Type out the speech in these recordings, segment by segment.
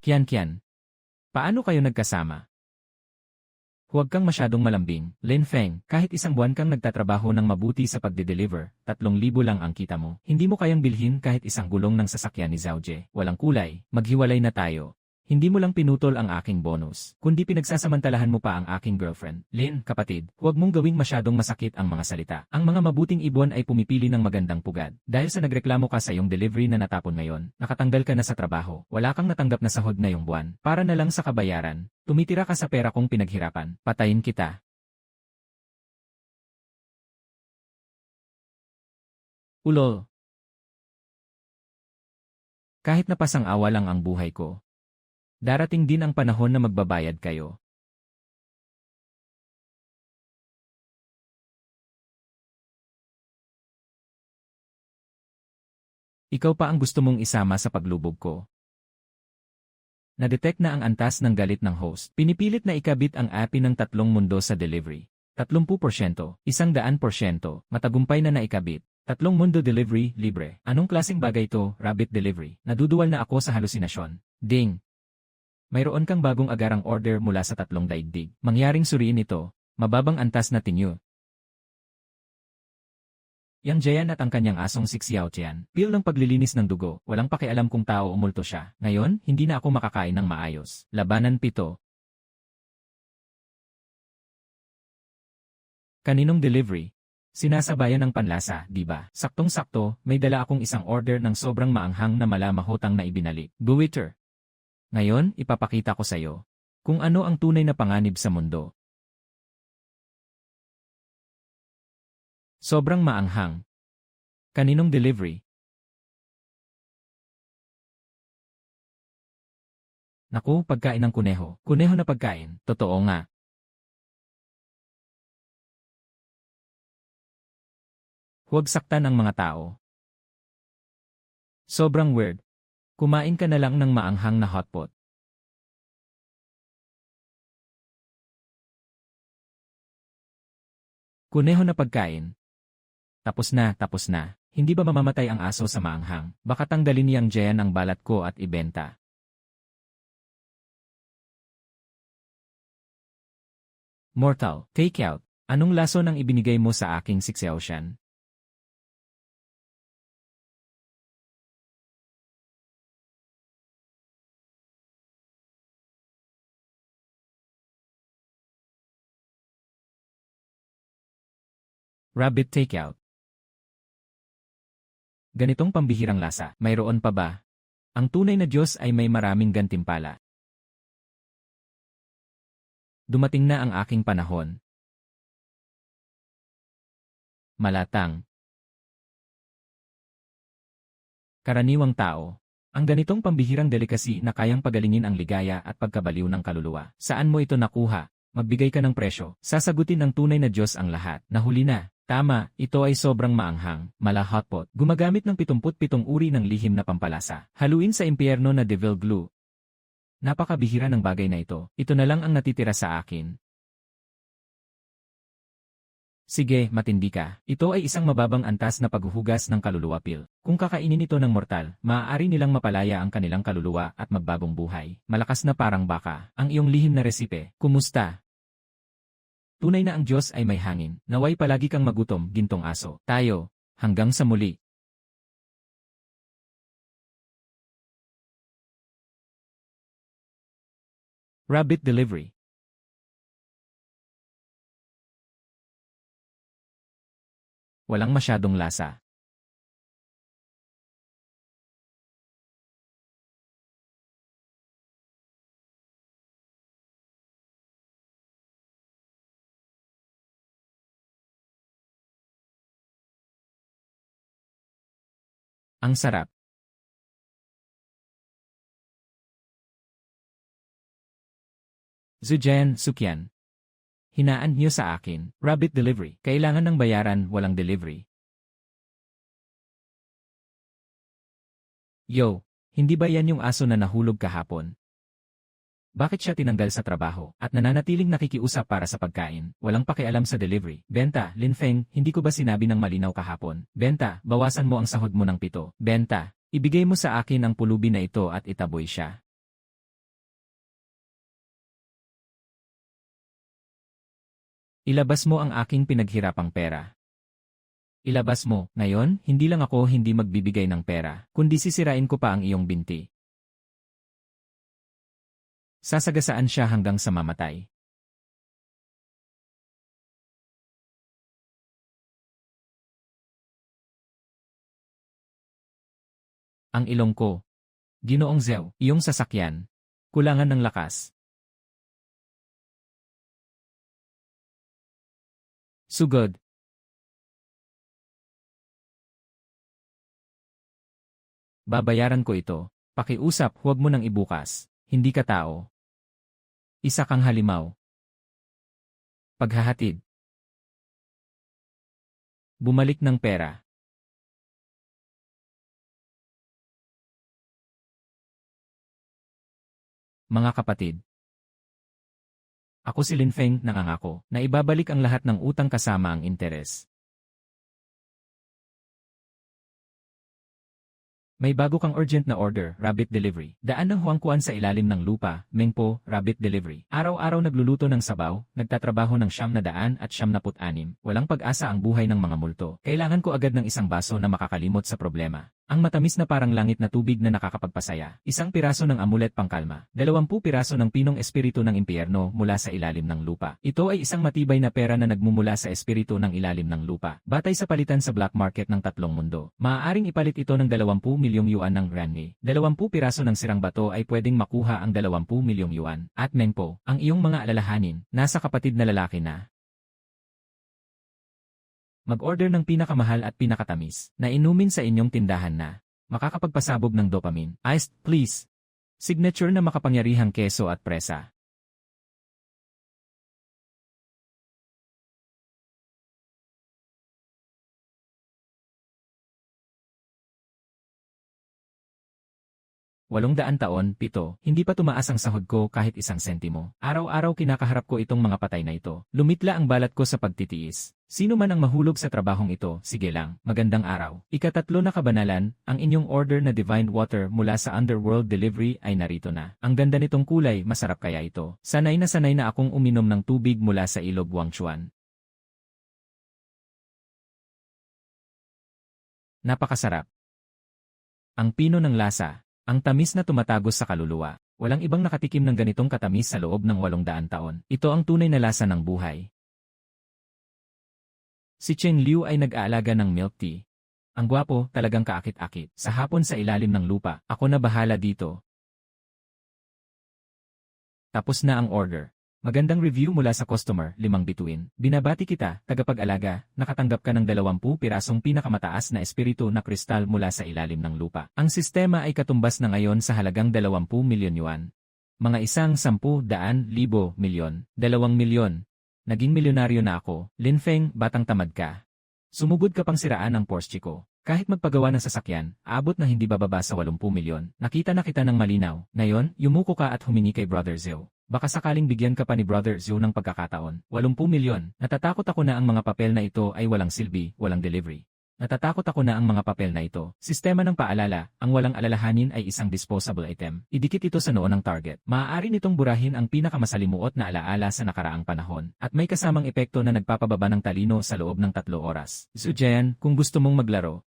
Kian. Paano kayo nagkasama? Huwag kang masyadong malambing, Lin Feng, kahit isang buwan kang nagtatrabaho ng mabuti sa pagde-deliver, 3,000 lang ang kita mo. Hindi mo kayang bilhin kahit isang gulong ng sasakyan ni Zhao Jie. Walang kulay, maghiwalay na tayo. Hindi mo lang pinutol ang aking bonus, kundi pinagsasamantalahan mo pa ang aking girlfriend. Lin, kapatid, huwag mong gawing masyadong masakit ang mga salita. Ang mga mabuting ibon ay pumipili ng magandang pugad. Dahil sa nagreklamo ka sa iyong delivery na natapon ngayon, nakatanggal ka na sa trabaho, wala kang natanggap na sahod na iyong buwan. Para na lang sa kabayaran, tumitira ka sa pera kong pinaghirapan. Patayin kita. Ulol. Kahit na pasang-awa lang ang buhay ko, darating din ang panahon na magbabayad kayo. Ikaw pa ang gusto mong isama sa paglubog ko. Na-detect na ang antas ng galit ng host. Pinipilit na ikabit ang API ng 3 mundo sa delivery. 30%, 100%, matagumpay na naikabit. 3 mundo delivery, libre. Anong klaseng bagay to, rabbit delivery? Naduduwal na ako sa halusinasyon. Ding! Mayroon kang bagong agarang order mula sa 3 daigdig. Mangyaring suriin ito, mababang antas na tinyo. Yang Jayan at ang kanyang asong si Xiao Tian, pil ng paglilinis ng dugo, walang pakialam kung tao o multo siya. Ngayon, hindi na ako makakain ng maayos. Labanan 7. Kaninong delivery? Sinasabayan ng panlasa, di ba? Saktong-sakto, may dala akong isang order ng sobrang maanghang na malamahotang na ibinalik. Buwitter. Ngayon, ipapakita ko sa iyo kung ano ang tunay na panganib sa mundo. Sobrang maanghang. Kaninong delivery? Naku, pagkain ng kuneho. Kuneho na pagkain, totoo nga. Huwag saktan ang mga tao. Sobrang weird. Kumain ka na lang ng maanghang na hotpot. Kuneho na pagkain. Tapos na. Hindi ba mamamatay ang aso sa maanghang? Baka tanggalin niyang Jayan ang balat ko at ibenta. Mortal, take out. Anong laso nang ibinigay mo sa aking Sixiaoshan? Rabbit takeout. Ganitong pambihirang lasa, mayroon pa ba? Ang tunay na Diyos ay may maraming gantimpala. Dumating na ang aking panahon. Malatang. Karaniwang tao. Ang ganitong pambihirang delikasi na kayang pagalingin ang ligaya at pagkabaliw ng kaluluwa. Saan mo ito nakuha? Magbigay ka ng presyo. Sasagutin ng tunay na Diyos ang lahat. Nahuli na. Tama, ito ay sobrang maanghang, mala hotpot. Gumagamit ng 77 uri ng lihim na pampalasa. Haluin sa impyerno na devil glue. Napakabihira ng bagay na ito. Ito na lang ang natitira sa akin. Sige, matindi ka. Ito ay isang mababang antas na paghuhugas ng kaluluwa pil. Kung kakainin ito ng mortal, maaari nilang mapalaya ang kanilang kaluluwa at magbagong buhay. Malakas na parang baka. Ang iyong lihim na resipe. Kumusta? Tunay na ang Diyos ay may hangin. Naway palagi kang magutom, gintong aso. Tayo, hanggang sa muli. Rabbit delivery. Walang masyadong lasa. Ang sarap. Zujan, Sukyan. Hinaan niyo sa akin. Rabbit delivery. Kailangan ng bayaran, walang delivery. Yo, hindi ba yan yung aso na nahulog kahapon? Bakit siya tinanggal sa trabaho at nananatiling nakikiusap para sa pagkain? Walang pakialam sa delivery. Benta, Lin Feng, hindi ko ba sinabi ng malinaw kahapon? Benta, bawasan mo ang sahod mo ng 7. Benta, ibigay mo sa akin ang pulubi na ito at itaboy siya. Ilabas mo ang aking pinaghirapang pera. Ilabas mo, ngayon, hindi lang ako hindi magbibigay ng pera, kundi sisirain ko pa ang iyong binti. Sasagasaan siya hanggang sa mamatay. Ang ilong ko. Ginoong Zew, iyong sasakyan. Kulangan ng lakas. Sugod. Babayaran ko ito. Pakiusap, huwag mo nang ibukas. Hindi ka tao. Isa kang halimaw. Paghahatid. Bumalik ng pera. Mga kapatid. Ako si Lin Feng, nangangako na ibabalik ang lahat ng utang kasama ang interes. May bago kang urgent na order, rabbit delivery. Daan ng huangkuan sa ilalim ng lupa, Mengpo, rabbit delivery. Araw-araw nagluluto ng sabaw, nagtatrabaho ng 996. Walang pag-asa ang buhay ng mga multo. Kailangan ko agad ng isang baso na makakalimot sa problema. Ang matamis na parang langit na tubig na nakakapagpasaya. Isang piraso ng amulet pangkalma. 20 piraso ng pinong espiritu ng impyerno mula sa ilalim ng lupa. Ito ay isang matibay na pera na nagmumula sa espiritu ng ilalim ng lupa. Batay sa palitan sa black market ng 3 mundo. Maaaring ipalit ito ng 20 milyong yuan ng Granny. 20 piraso ng sirang bato ay pwedeng makuha ang 20 milyong yuan. At Mengpo, ang iyong mga alalahanin, nasa kapatid na lalaki na. Mag-order ng pinakamahal at pinakatamis na inumin sa inyong tindahan na makakapagpasabog ng dopamine. Iced, please. Signature na makapangyarihang keso at presa. $800, 7, hindi pa tumaas ang sahod ko kahit 1 sentimo. Araw-araw kinakaharap ko itong mga patay na ito. Lumitla ang balat ko sa pagtitiis. Sino man ang mahulog sa trabahong ito, sige lang, magandang araw. Ika-3 na kabanalan, ang inyong order na divine water mula sa Underworld Delivery ay narito na. Ang ganda nitong kulay, masarap kaya ito. Sanay na akong uminom ng tubig mula sa ilog Wangchuan. Napakasarap. Ang pino ng lasa. Ang tamis na tumatagos sa kaluluwa. Walang ibang nakatikim ng ganitong katamis sa loob ng 800 taon. Ito ang tunay na lasa ng buhay. Si Chen Liu ay nag-aalaga ng milk tea. Ang gwapo, talagang kaakit-akit. Sa hapon sa ilalim ng lupa, ako na bahala dito. Tapos na ang order. Magandang review mula sa customer, 5 bituin. Binabati kita, tagapag-alaga, nakatanggap ka ng 20 pirasong pinakamataas na espiritu na kristal mula sa ilalim ng lupa. Ang sistema ay katumbas na ngayon sa halagang 20 milyon yuan. Mga 110,000,000 milyon, 2 milyon. Naging milyonaryo na ako, Lin Feng, batang tamad ka. Sumugod ka pang siraan ang Porsche ko. Kahit magpagawa ng sasakyan, aabot na hindi bababa sa 80 milyon. Nakita na kita ng malinaw. Ngayon, yumuko ka at humingi kay Brother Zhou. Baka sakaling bigyan ka pa ni Brother Zhou ng pagkakataon. 80 milyon. Natatakot ako na ang mga papel na ito ay walang silbi, walang delivery. Natatakot ako na ang mga papel na ito. Sistema ng paalala, ang walang alalahanin ay isang disposable item. Idikit ito sa noo ng target. Maaari nitong burahin ang pinakamasalimuot na alaala sa nakaraang panahon. At may kasamang epekto na nagpapababa ng talino sa loob ng 3 oras. Sujayan, kung gusto mong maglaro,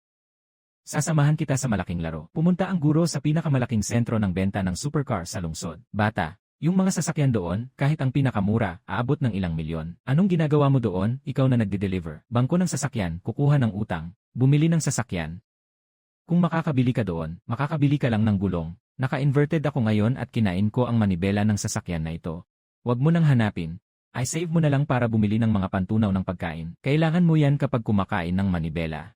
sasamahan kita sa malaking laro. Pumunta ang guro sa pinakamalaking sentro ng benta ng supercar sa lungsod. Bata. Yung mga sasakyan doon, kahit ang pinakamura, aabot ng ilang milyon. Anong ginagawa mo doon? Ikaw na nagde-deliver. Bangko ng sasakyan, kukuha ng utang, bumili ng sasakyan. Kung makakabili ka doon, makakabili ka lang ng gulong. Naka-inverted ako ngayon at kinain ko ang manibela ng sasakyan na ito. Huwag mo nang hanapin. I save mo na lang para bumili ng mga pantunaw ng pagkain. Kailangan mo yan kapag kumakain ng manibela.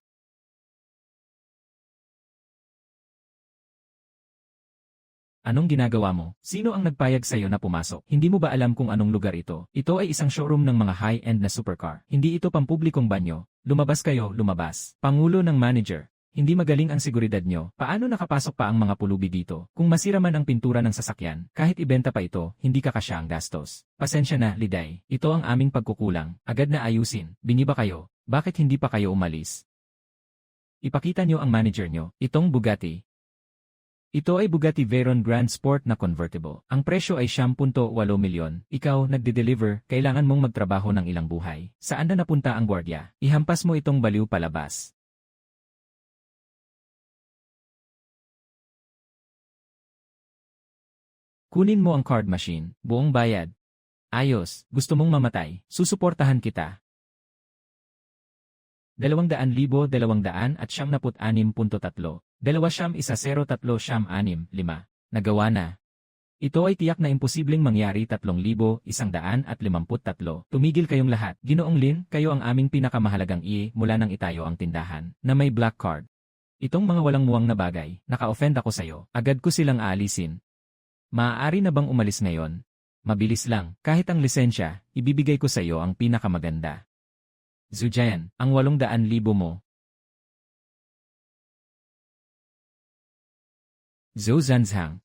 Anong ginagawa mo? Sino ang nagpayag sa'yo na pumasok? Hindi mo ba alam kung anong lugar ito? Ito ay isang showroom ng mga high-end na supercar. Hindi ito pampublikong banyo. Lumabas kayo, lumabas. Pangulo ng manager. Hindi magaling ang seguridad nyo. Paano nakapasok pa ang mga pulubi dito? Kung masira man ang pintura ng sasakyan, kahit ibenta pa ito, hindi kakasya ang gastos. Pasensya na, Liday. Ito ang aming pagkukulang. Agad na ayusin. Bingi ba kayo? Bakit hindi pa kayo umalis? Ipakita nyo ang manager nyo. Itong Bugatti. Ito ay Bugatti Veyron Grand Sport na convertible. Ang presyo ay 10.8 milyon. Ikaw, nagde-deliver, kailangan mong magtrabaho ng ilang buhay. Saan na napunta ang gwardiya? Ihampas mo itong baliw palabas. Kunin mo ang card machine, buong bayad. Ayos, gusto mong mamatay, susuportahan kita. 200,000 276.3 2 Nagawa na. Ito ay tiyak na imposibleng mangyari 3,153. Tumigil kayong lahat. Ginoong Lin, kayo ang aming pinakamahalagang mula nang itayo ang tindahan na may black card. Itong mga walang muwang na bagay, naka-offend ako sa'yo. Agad ko silang aalisin. Maaari na bang umalis ngayon? Mabilis lang, kahit ang lisensya, ibibigay ko sa'yo ang pinakamaganda. Zujan, ang 800,000 mo. Zhou Zanzhang.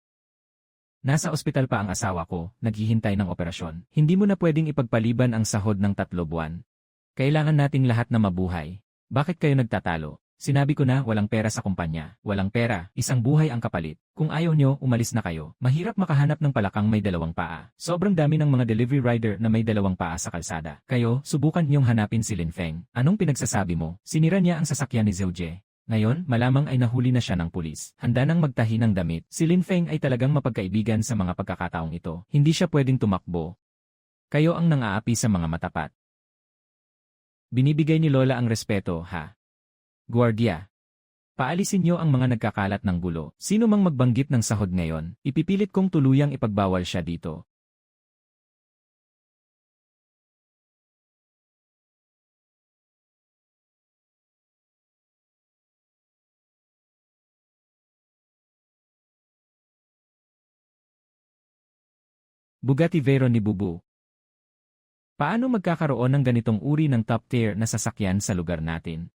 Nasa ospital pa ang asawa ko, naghihintay ng operasyon. Hindi mo na pwedeng ipagpaliban ang sahod ng 3 buwan. Kailangan nating lahat na mabuhay. Bakit kayo nagtatalo? Sinabi ko na walang pera sa kumpanya. Walang pera, isang buhay ang kapalit. Kung ayaw nyo, umalis na kayo. Mahirap makahanap ng palakang may 2 paa. Sobrang dami ng mga delivery rider na may 2 paa sa kalsada. Kayo, subukan nyong hanapin si Lin Feng. Anong pinagsasabi mo? Sinira niya ang sasakyan ni Zhou Jie. Ngayon, malamang ay nahuli na siya ng pulis. Handa nang magtahi ng damit. Si Lin Feng ay talagang mapagkaibigan sa mga pagkakataong ito. Hindi siya pwedeng tumakbo. Kayo ang nang-aapi sa mga matapat. Binibigay ni Lola ang respeto, ha? Guardia. Paalisin niyo ang mga nagkakalat ng gulo. Sino mang magbanggit ng sahod ngayon, ipipilit kong tuluyang ipagbawal siya dito. Bugatti Veyron ni Bubu. Paano magkakaroon ng ganitong uri ng top tier na sasakyan sa lugar natin?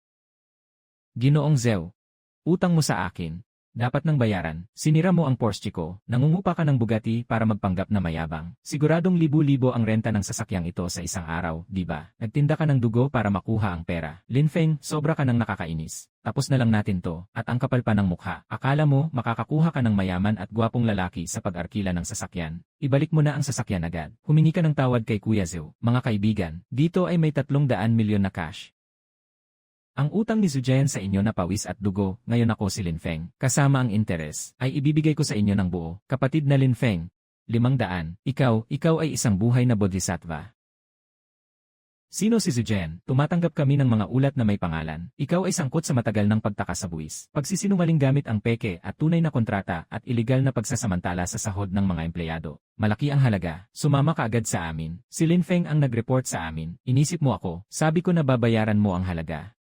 Ginoong Zhou. Utang mo sa akin. Dapat nang bayaran. Sinira mo ang Porsche ko. Nangungupa ka ng Bugatti para magpanggap na mayabang. Siguradong libu-libo ang renta ng sasakyang ito sa isang araw, di ba? Nagtinda ka ng dugo para makuha ang pera. Lin Feng, sobra ka nang nakakainis. Tapos na lang natin to, at ang kapal pa ng mukha. Akala mo, makakakuha ka ng mayaman at gwapong lalaki sa pag-arkila ng sasakyan. Ibalik mo na ang sasakyan agad. Humingi ka ng tawad kay Kuya Zhou. Mga kaibigan, dito ay may 300 milyon na cash. Ang utang ni Zujayan sa inyo na pawis at dugo, ngayon ako si Lin Feng, kasama ang interes, ay ibibigay ko sa inyo ng buo. Kapatid na Lin Feng, 500, ikaw ay isang buhay na bodhisattva. Sino si Zujayan? Tumatanggap kami ng mga ulat na may pangalan. Ikaw ay sangkot sa matagal ng pagtaka sa buwis. Pagsisinungaling gamit ang peke at tunay na kontrata at ilegal na pagsasamantala sa sahod ng mga empleyado. Malaki ang halaga. Sumama ka agad sa amin. Si Lin Feng ang nag-report sa amin. Inisip mo ako. Sabi ko na babayaran mo ang halaga.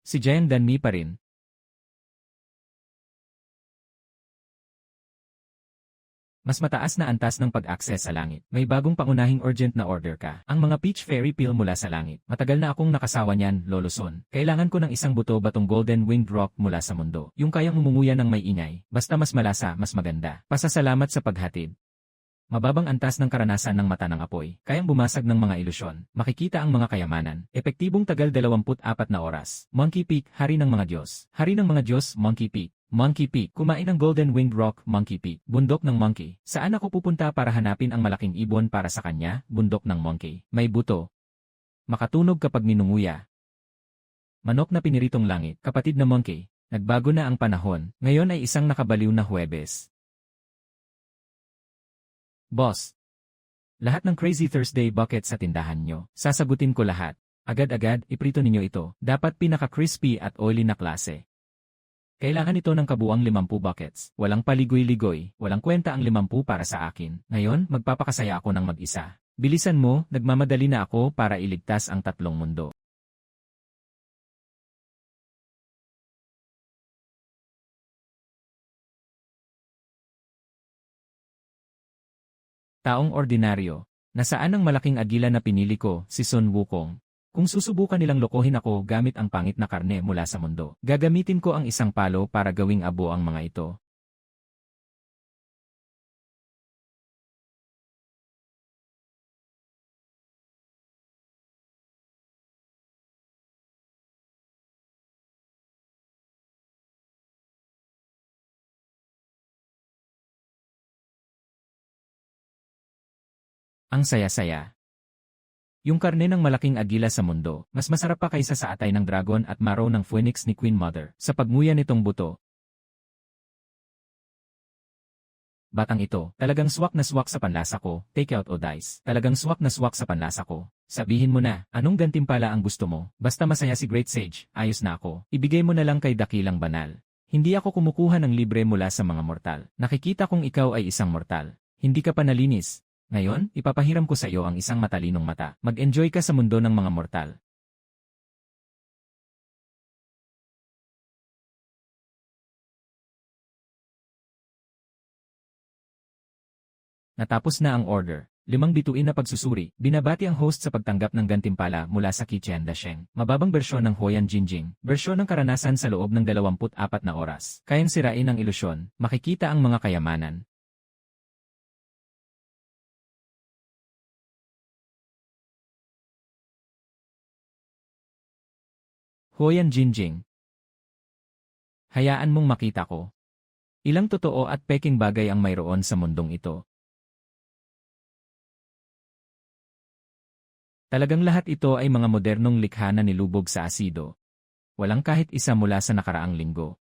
Si Jian Danmi pa rin. Mas mataas na antas ng pag-access sa langit. May bagong pangunahing urgent na order ka. Ang mga peach fairy pill mula sa langit. Matagal na akong nakasawa niyan, Lolo Son. Kailangan ko ng isang buto batong golden winged rock mula sa mundo. Yung kayang umunguya ng may ingay. Basta mas malasa, mas maganda. Pasasalamat sa paghatid. Mababang antas ng karanasan ng mata ng apoy, kayang bumasag ng mga ilusyon, makikita ang mga kayamanan, epektibong tagal 24 na oras. Monkey Peak, hari ng mga Diyos. Hari ng mga Diyos, Monkey Peak. Monkey Peak, kumain ng Golden Winged Rock, Monkey Peak. Bundok ng Monkey. Saan ako pupunta para hanapin ang malaking ibon para sa kanya? Bundok ng Monkey. May buto. Makatunog kapag minunguya. Manok na piniritong langit, kapatid na Monkey. Nagbago na ang panahon, ngayon ay isang nakabaliw na Huwebes. Boss. Lahat ng Crazy Thursday bucket sa tindahan nyo. Sasagutin ko lahat. Agad-agad, iprito ninyo ito. Dapat pinaka-crispy at oily na klase. Kailangan ito ng kabuang 50 buckets. Walang paligoy-ligoy, walang kwenta ang 50 para sa akin. Ngayon, magpapakasaya ako ng mag-isa. Bilisan mo, nagmamadali na ako para iligtas ang 3 mundo. Taong ordinaryo. Nasaan ang malaking agila na pinili ko, si Sun Wukong? Kung susubukan nilang lokohin ako gamit ang pangit na karne mula sa mundo, gagamitin ko ang isang palo para gawing abo ang mga ito. Ang saya-saya. Yung karne ng malaking agila sa mundo, mas masarap pa kaysa sa atay ng dragon at maraw ng phoenix ni Queen Mother. Sa pagmuya nitong buto, batang ito, talagang swak na swak sa panlasa ko, take out o dice. Talagang swak na swak sa panlasa ko. Sabihin mo na, anong gantimpala ang gusto mo? Basta masaya si Great Sage, ayos na ako. Ibigay mo na lang kay Dakilang Banal. Hindi ako kumukuha ng libre mula sa mga mortal. Nakikita kong ikaw ay isang mortal. Hindi ka pa nalinis. Ngayon, ipapahiram ko sa iyo ang isang matalinong mata. Mag-enjoy ka sa mundo ng mga mortal. Natapos na ang order. 5 bituin na pagsusuri, binabati ang host sa pagtanggap ng gantimpala mula sa Qichen Dasheng. Mababang bersyon ng Hoyan Jinjing, bersyon ng karanasan sa loob ng 24 na oras. Kayang sirain ang ilusyon, makikita ang mga kayamanan. Hoyan Jinjing. Hayaan mong makita ko. Ilang totoo at peking bagay ang mayroon sa mundong ito. Talagang lahat ito ay mga modernong likha na nilubog sa asido. Walang kahit isa mula sa nakaraang linggo.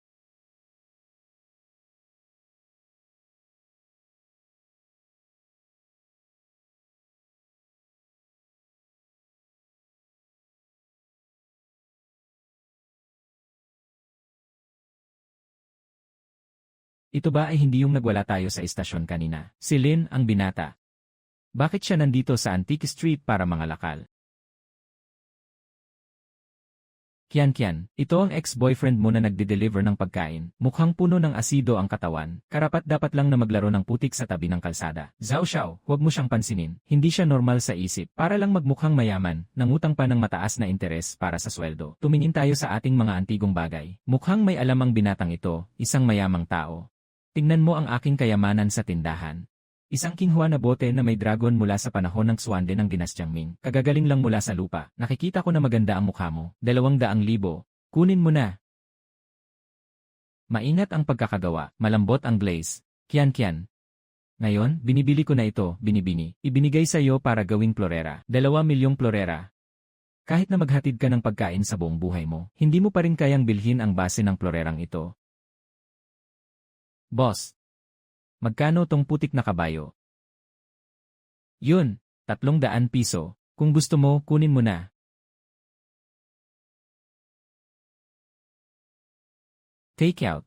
Ito ba ay hindi yung nagwala tayo sa istasyon kanina? Si Lin ang binata. Bakit siya nandito sa Antique Street para mangalakal? Kian, ito ang ex-boyfriend mo na nagde-deliver ng pagkain. Mukhang puno ng asido ang katawan. Karapat dapat lang na maglaro ng putik sa tabi ng kalsada. Zhao Xiao, huwag mo siyang pansinin. Hindi siya normal sa isip. Para lang magmukhang mayaman, nangutang pa ng mataas na interes para sa sweldo. Tumingin tayo sa ating mga antigong bagay. Mukhang may alam ang binatang ito, isang mayamang tao. Tingnan mo ang aking kayamanan sa tindahan. Isang kinhwa na bote na may dragon mula sa panahon ng Suande ng Dinastyang Ming. Kagagaling lang mula sa lupa. Nakikita ko na maganda ang mukha mo. 200,000. Kunin mo na. Maingat ang pagkakagawa. Malambot ang glaze. Kian. Ngayon, binibili ko na ito, binibini. Ibinigay sa iyo para gawing plorera. 2 milyong plorera. Kahit na maghatid ka ng pagkain sa buong buhay mo, hindi mo pa rin kayang bilhin ang base ng plorerang ito. Boss. Magkano tong putik na kabayo? Yun, 300 piso. Kung gusto mo, kunin mo na. Take out.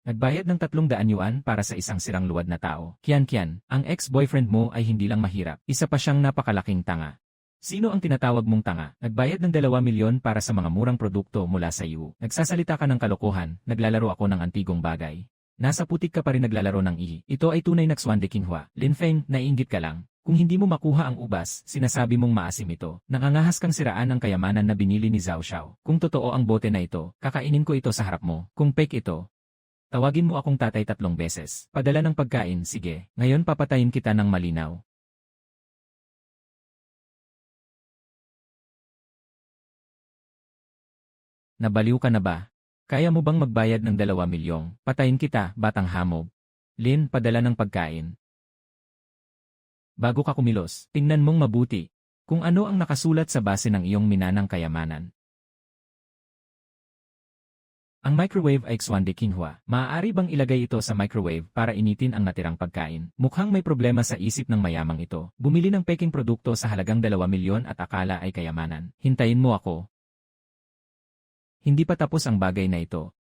Nagbayad ng 300 yuan para sa isang sirang luwad na tao. Kian, ang ex-boyfriend mo ay hindi lang mahirap. Isa pa siyang napakalaking tanga. Sino ang tinatawag mong tanga? Nagbayad ng 2 milyon para sa mga murang produkto mula sa iyo. Nagsasalita ka ng kalokohan, naglalaro ako ng antigong bagay. Nasa putik ka pa rin naglalaro ng ihi. Ito ay tunay na Xuande Kinhua. Lin Feng, naiinggit ka lang. Kung hindi mo makuha ang ubas, sinasabi mong maasim ito. Nangangahas kang siraan ang kayamanan na binili ni Zhao Xiao. Kung totoo ang bote na ito, kakainin ko ito sa harap mo. Kung fake ito, tawagin mo akong tatay 3 beses. Padala ng pagkain, sige. Ngayon papatayin kita ng malinaw. Nabaliw ka na ba? Kaya mo bang magbayad ng 2 milyong? Patayin kita, batang hamog. Lin, padala ng pagkain. Bago ka kumilos, tingnan mong mabuti. Kung ano ang nakasulat sa base ng iyong minanang kayamanan. Ang microwave ay Xuande Kinhua. Maaari bang ilagay ito sa microwave para initin ang natirang pagkain? Mukhang may problema sa isip ng mayamang ito. Bumili ng peking produkto sa halagang 2 milyon at akala ay kayamanan. Hintayin mo ako. Hindi pa tapos ang bagay na ito.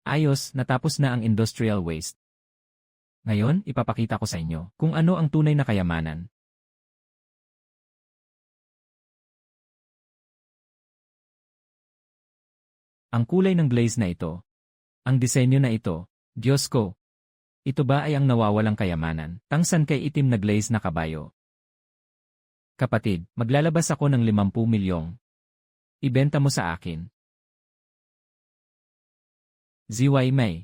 Ayos, natapos na ang industrial waste. Ngayon, ipapakita ko sa inyo kung ano ang tunay na kayamanan. Ang kulay ng glaze na ito. Ang disenyo na ito. Diyos ko. Ito ba ay ang nawawalang kayamanan? Tangsan kay itim na glaze na kabayo. Kapatid, maglalabas ako ng 50 milyong. Ibenta mo sa akin. ZY May.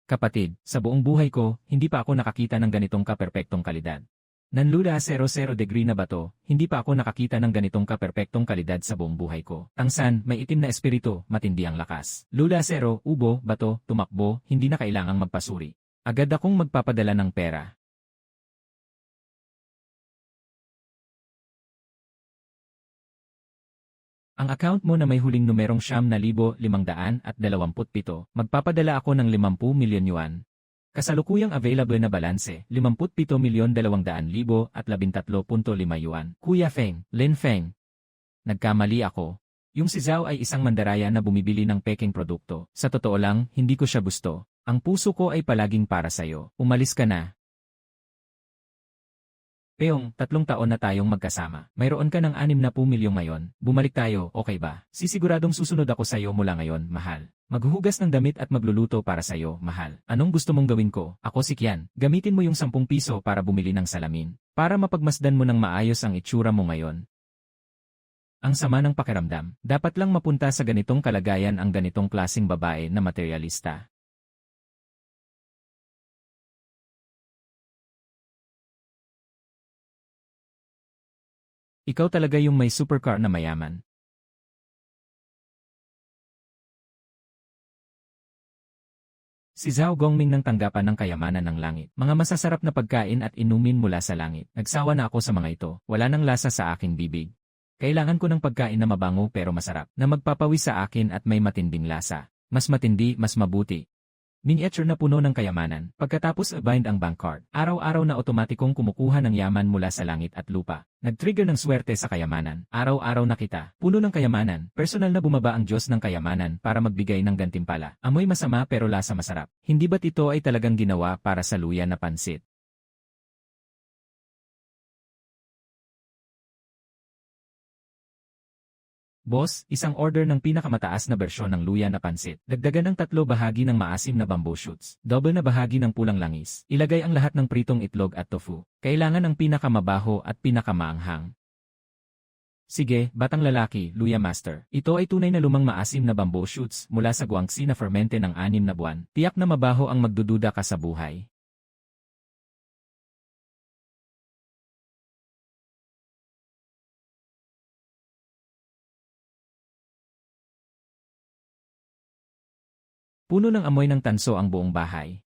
Kapatid, sa buong buhay ko, hindi pa ako nakakita ng ganitong kaperpektong kalidad. Nanlula 00 degree na bato, hindi pa ako nakakita ng ganitong kaperpektong kalidad sa buong buhay ko. Tangsan, may itim na espiritu, matindi ang lakas. Lula 0, ubo, bato, tumakbo, hindi na kailangang magpasuri. Agad akong magpapadala ng pera. Ang account mo na may huling numerong 9,527, magpapadala ako ng 50 milyon yuan. Kasalukuyang available na balanse, 57,200,000 at 13.5 yuan. Kuya Feng, Lin Feng. Nagkamali ako. Yung si Zhao ay isang mandaraya na bumibili ng peking produkto. Sa totoo lang, hindi ko siya gusto. Ang puso ko ay palaging para sa'yo. Umalis ka na. Peong, 3 taon na tayong magkasama. Mayroon ka ng 60 milyong ngayon. Bumalik tayo, okay ba? Sisiguradong susunod ako sa'yo mula ngayon, mahal. Maghuhugas ng damit at magluluto para sa'yo, mahal. Anong gusto mong gawin ko? Ako si Kian. Gamitin mo yung 10 piso para bumili ng salamin. Para mapagmasdan mo ng maayos ang itsura mo ngayon. Ang sama ng pakiramdam. Dapat lang mapunta sa ganitong kalagayan ang ganitong klaseng babae na materialista. Ikaw talaga yung may supercar na mayaman. Si Zhao Gongming ng tanggapan ng kayamanan ng langit. Mga masasarap na pagkain at inumin mula sa langit. Nagsawa na ako sa mga ito. Wala nang lasa sa aking bibig. Kailangan ko ng pagkain na mabango pero masarap. Na magpapawis sa akin at may matinding lasa. Mas matindi, mas mabuti. Miniature na puno ng kayamanan. Pagkatapos bind ang bank card. Araw-araw na otomatikong kumukuha ng yaman mula sa langit at lupa. Nag-trigger ng swerte sa kayamanan. Araw-araw na kita. Puno ng kayamanan. Personal na bumaba ang Diyos ng kayamanan para magbigay ng gantimpala. Amoy masama pero lasa masarap. Hindi ba't ito ay talagang ginawa para sa luya na pansit? Boss, isang order ng pinakamataas na bersyon ng luya na pansit. Dagdagan ng 3 bahagi ng maasim na bamboo shoots. Double na bahagi ng pulang langis. Ilagay ang lahat ng pritong itlog at tofu. Kailangan ang pinakamabaho at pinakamaanghang. Sige, batang lalaki, luya master. Ito ay tunay na lumang maasim na bamboo shoots mula sa Guangxi na fermente ng 6 na buwan. Tiyak na mabaho ang magdududa ka sa buhay. Puno ng amoy ng tanso ang buong bahay.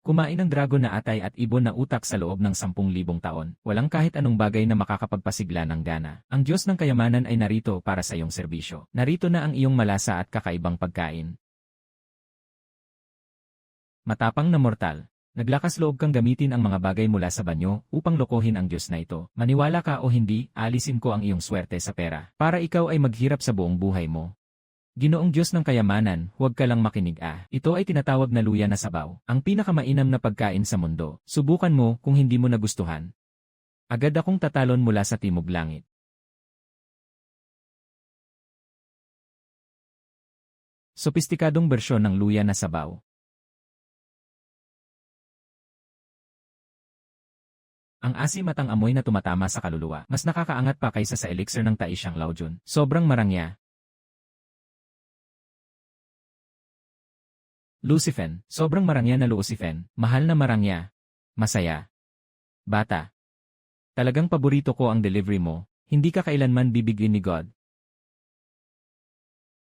Kumain ng dragon na atay at ibon na utak sa loob ng 10,000 taon. Walang kahit anong bagay na makakapagpasigla ng gana. Ang Diyos ng kayamanan ay narito para sa iyong serbisyo. Narito na ang iyong malasa at kakaibang pagkain. Matapang na mortal. Naglakas loob kang gamitin ang mga bagay mula sa banyo upang lokohin ang Diyos na ito. Maniwala ka o hindi, alisin ko ang iyong swerte sa pera. Para ikaw ay maghirap sa buong buhay mo. Ginoong Diyos ng kayamanan, huwag ka lang makinig Ito ay tinatawag na luya na sabaw, ang pinakamainam na pagkain sa mundo. Subukan mo kung hindi mo nagustuhan. Agad akong tatalon mula sa timog langit. Sopistikadong bersyon ng luya na sabaw. Ang asim at ang amoy na tumatama sa kaluluwa, mas nakakaangat pa kaysa sa elixir ng Taisang Laojun. Sobrang marangya. Lucifen, sobrang marangya na Lucifen, mahal na marangya. Masaya. Bata. Talagang paborito ko ang delivery mo, hindi ka kailanman bibigyan ni God.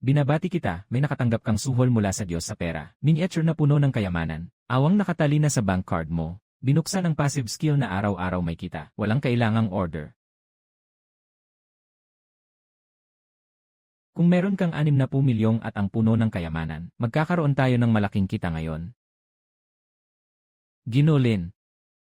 Binabati kita, may nakatanggap kang suhol mula sa Diyos sa pera. Miniature na puno ng kayamanan. Awang nakatali na sa bank card mo. Binuksan ang passive skill na araw-araw may kita. Walang kailangang order. Kung meron kang 60 milyong at ang puno ng kayamanan, magkakaroon tayo ng malaking kita ngayon. Ginolin.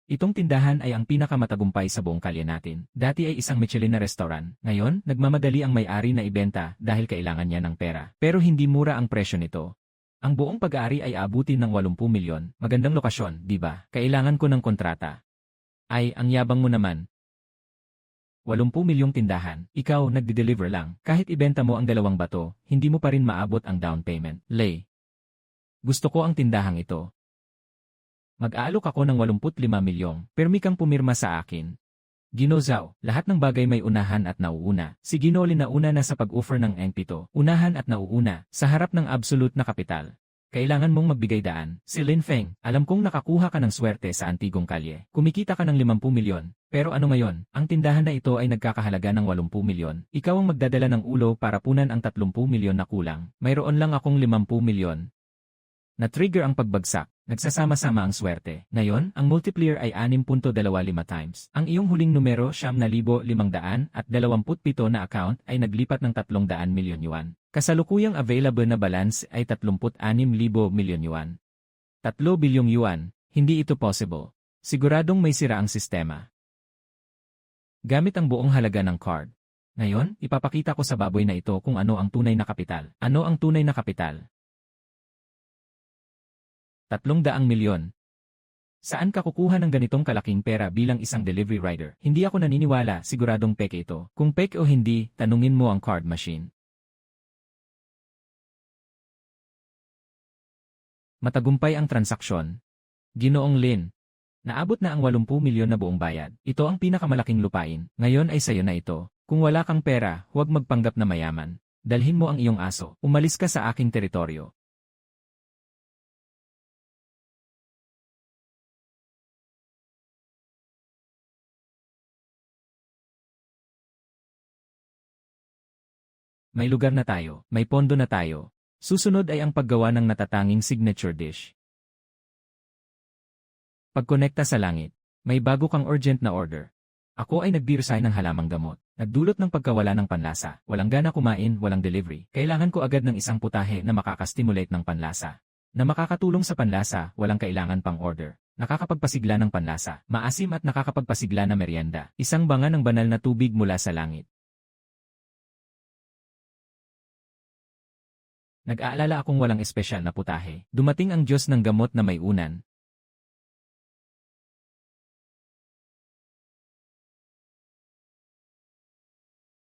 Itong tindahan ay ang pinakamatagumpay sa buong kalye natin. Dati ay isang Michelin na restaurant. Ngayon, nagmamadali ang may-ari na ibenta dahil kailangan niya ng pera. Pero hindi mura ang presyo nito. Ang buong pag-aari ay abutin ng 80 milyon. Magandang lokasyon, di ba? Kailangan ko ng kontrata. Ay, ang yabang mo naman. 80 milyong tindahan, ikaw nagde-deliver lang. Kahit ibenta mo ang 2 bato, hindi mo pa rin maabot ang down payment. Lay. Gusto ko ang tindahang ito. Mag-aalok ako ng 85 milyong, permi kang pumirma sa akin. Gino Zhao, lahat ng bagay may unahan at nauuna. Si Ginolin na una na sa pag-offer ng NP2. Unahan at nauuna, sa harap ng absolute na kapital. Kailangan mong magbigay daan. Si Lin Feng, alam kong nakakuha ka ng swerte sa antigong kalye. Kumikita ka ng 50 milyon. Pero ano ngayon, ang tindahan na ito ay nagkakahalaga ng 80 milyon. Ikaw ang magdadala ng ulo para punan ang 30 milyon na kulang. Mayroon lang akong 50 milyon. Na-trigger ang pagbagsak. Nagsasama-sama ang swerte. Ngayon, ang multiplier ay 6.25 times. Ang iyong huling numero 9,527 na account ay naglipat ng 300 milyon yuan. Kasalukuyang available na balance ay 36,000 milyon yuan. 3 bilyong yuan, hindi ito possible. Siguradong may sira ang sistema. Gamit ang buong halaga ng card. Ngayon, ipapakita ko sa baboy na ito kung ano ang tunay na kapital. Ano ang tunay na kapital? 300 milyon. Saan ka kukuha ng ganitong kalaking pera bilang isang delivery rider? Hindi ako naniniwala, siguradong peke ito. Kung peke o hindi, tanungin mo ang card machine. Matagumpay ang transaksyon. Ginoong Lin. Naabot na ang 80 milyon na buong bayad. Ito ang pinakamalaking lupain. Ngayon ay sayo na ito. Kung wala kang pera, huwag magpanggap na mayaman. Dalhin mo ang iyong aso. Umalis ka sa aking teritoryo. May lugar na tayo, may pondo na tayo. Susunod ay ang paggawa ng natatanging signature dish. Pagkonekta sa langit, may bago kang urgent na order. Ako ay nagdiresay ng halamang gamot. Nagdulot ng pagkawala ng panlasa. Walang gana kumain, walang delivery. Kailangan ko agad ng isang putahe na makakastimulate ng panlasa. Na makakatulong sa panlasa, walang kailangan pang order. Nakakapagpasigla ng panlasa, maasim at nakakapagpasigla na merienda. Isang banga ng banal na tubig mula sa langit. Nag-aalala akong walang espesyal na putahe. Dumating ang Diyos ng gamot na may unan.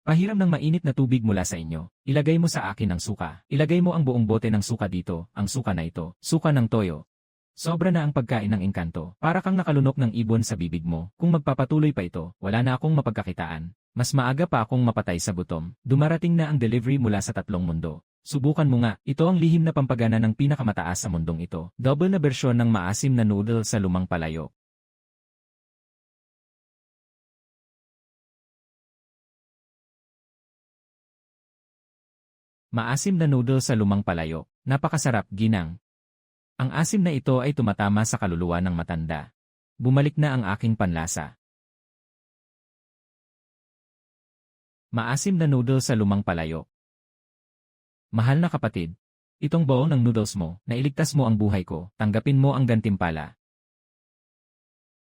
Pahiram ng mainit na tubig mula sa inyo. Ilagay mo sa akin ang suka. Ilagay mo ang buong bote ng suka dito, ang suka na ito. Suka ng toyo. Sobra na ang pagkain ng engkanto. Para kang nakalunok ng ibon sa bibig mo. Kung magpapatuloy pa ito, wala na akong mapagkakitaan. Mas maaga pa akong mapatay sa gutom. Dumarating na ang delivery mula sa 3 mundo. Subukan mo nga, ito ang lihim na pampagana ng pinakamataas sa mundong ito. Double na bersyon ng maasim na noodle sa lumang palayok. Maasim na noodle sa lumang palayok. Napakasarap, ginang. Ang asim na ito ay tumatama sa kaluluwa ng matanda. Bumalik na ang aking panlasa. Maasim na noodle sa lumang palayok. Mahal na kapatid, itong bowl ng noodles mo, nailigtas mo ang buhay ko, tanggapin mo ang gantimpala.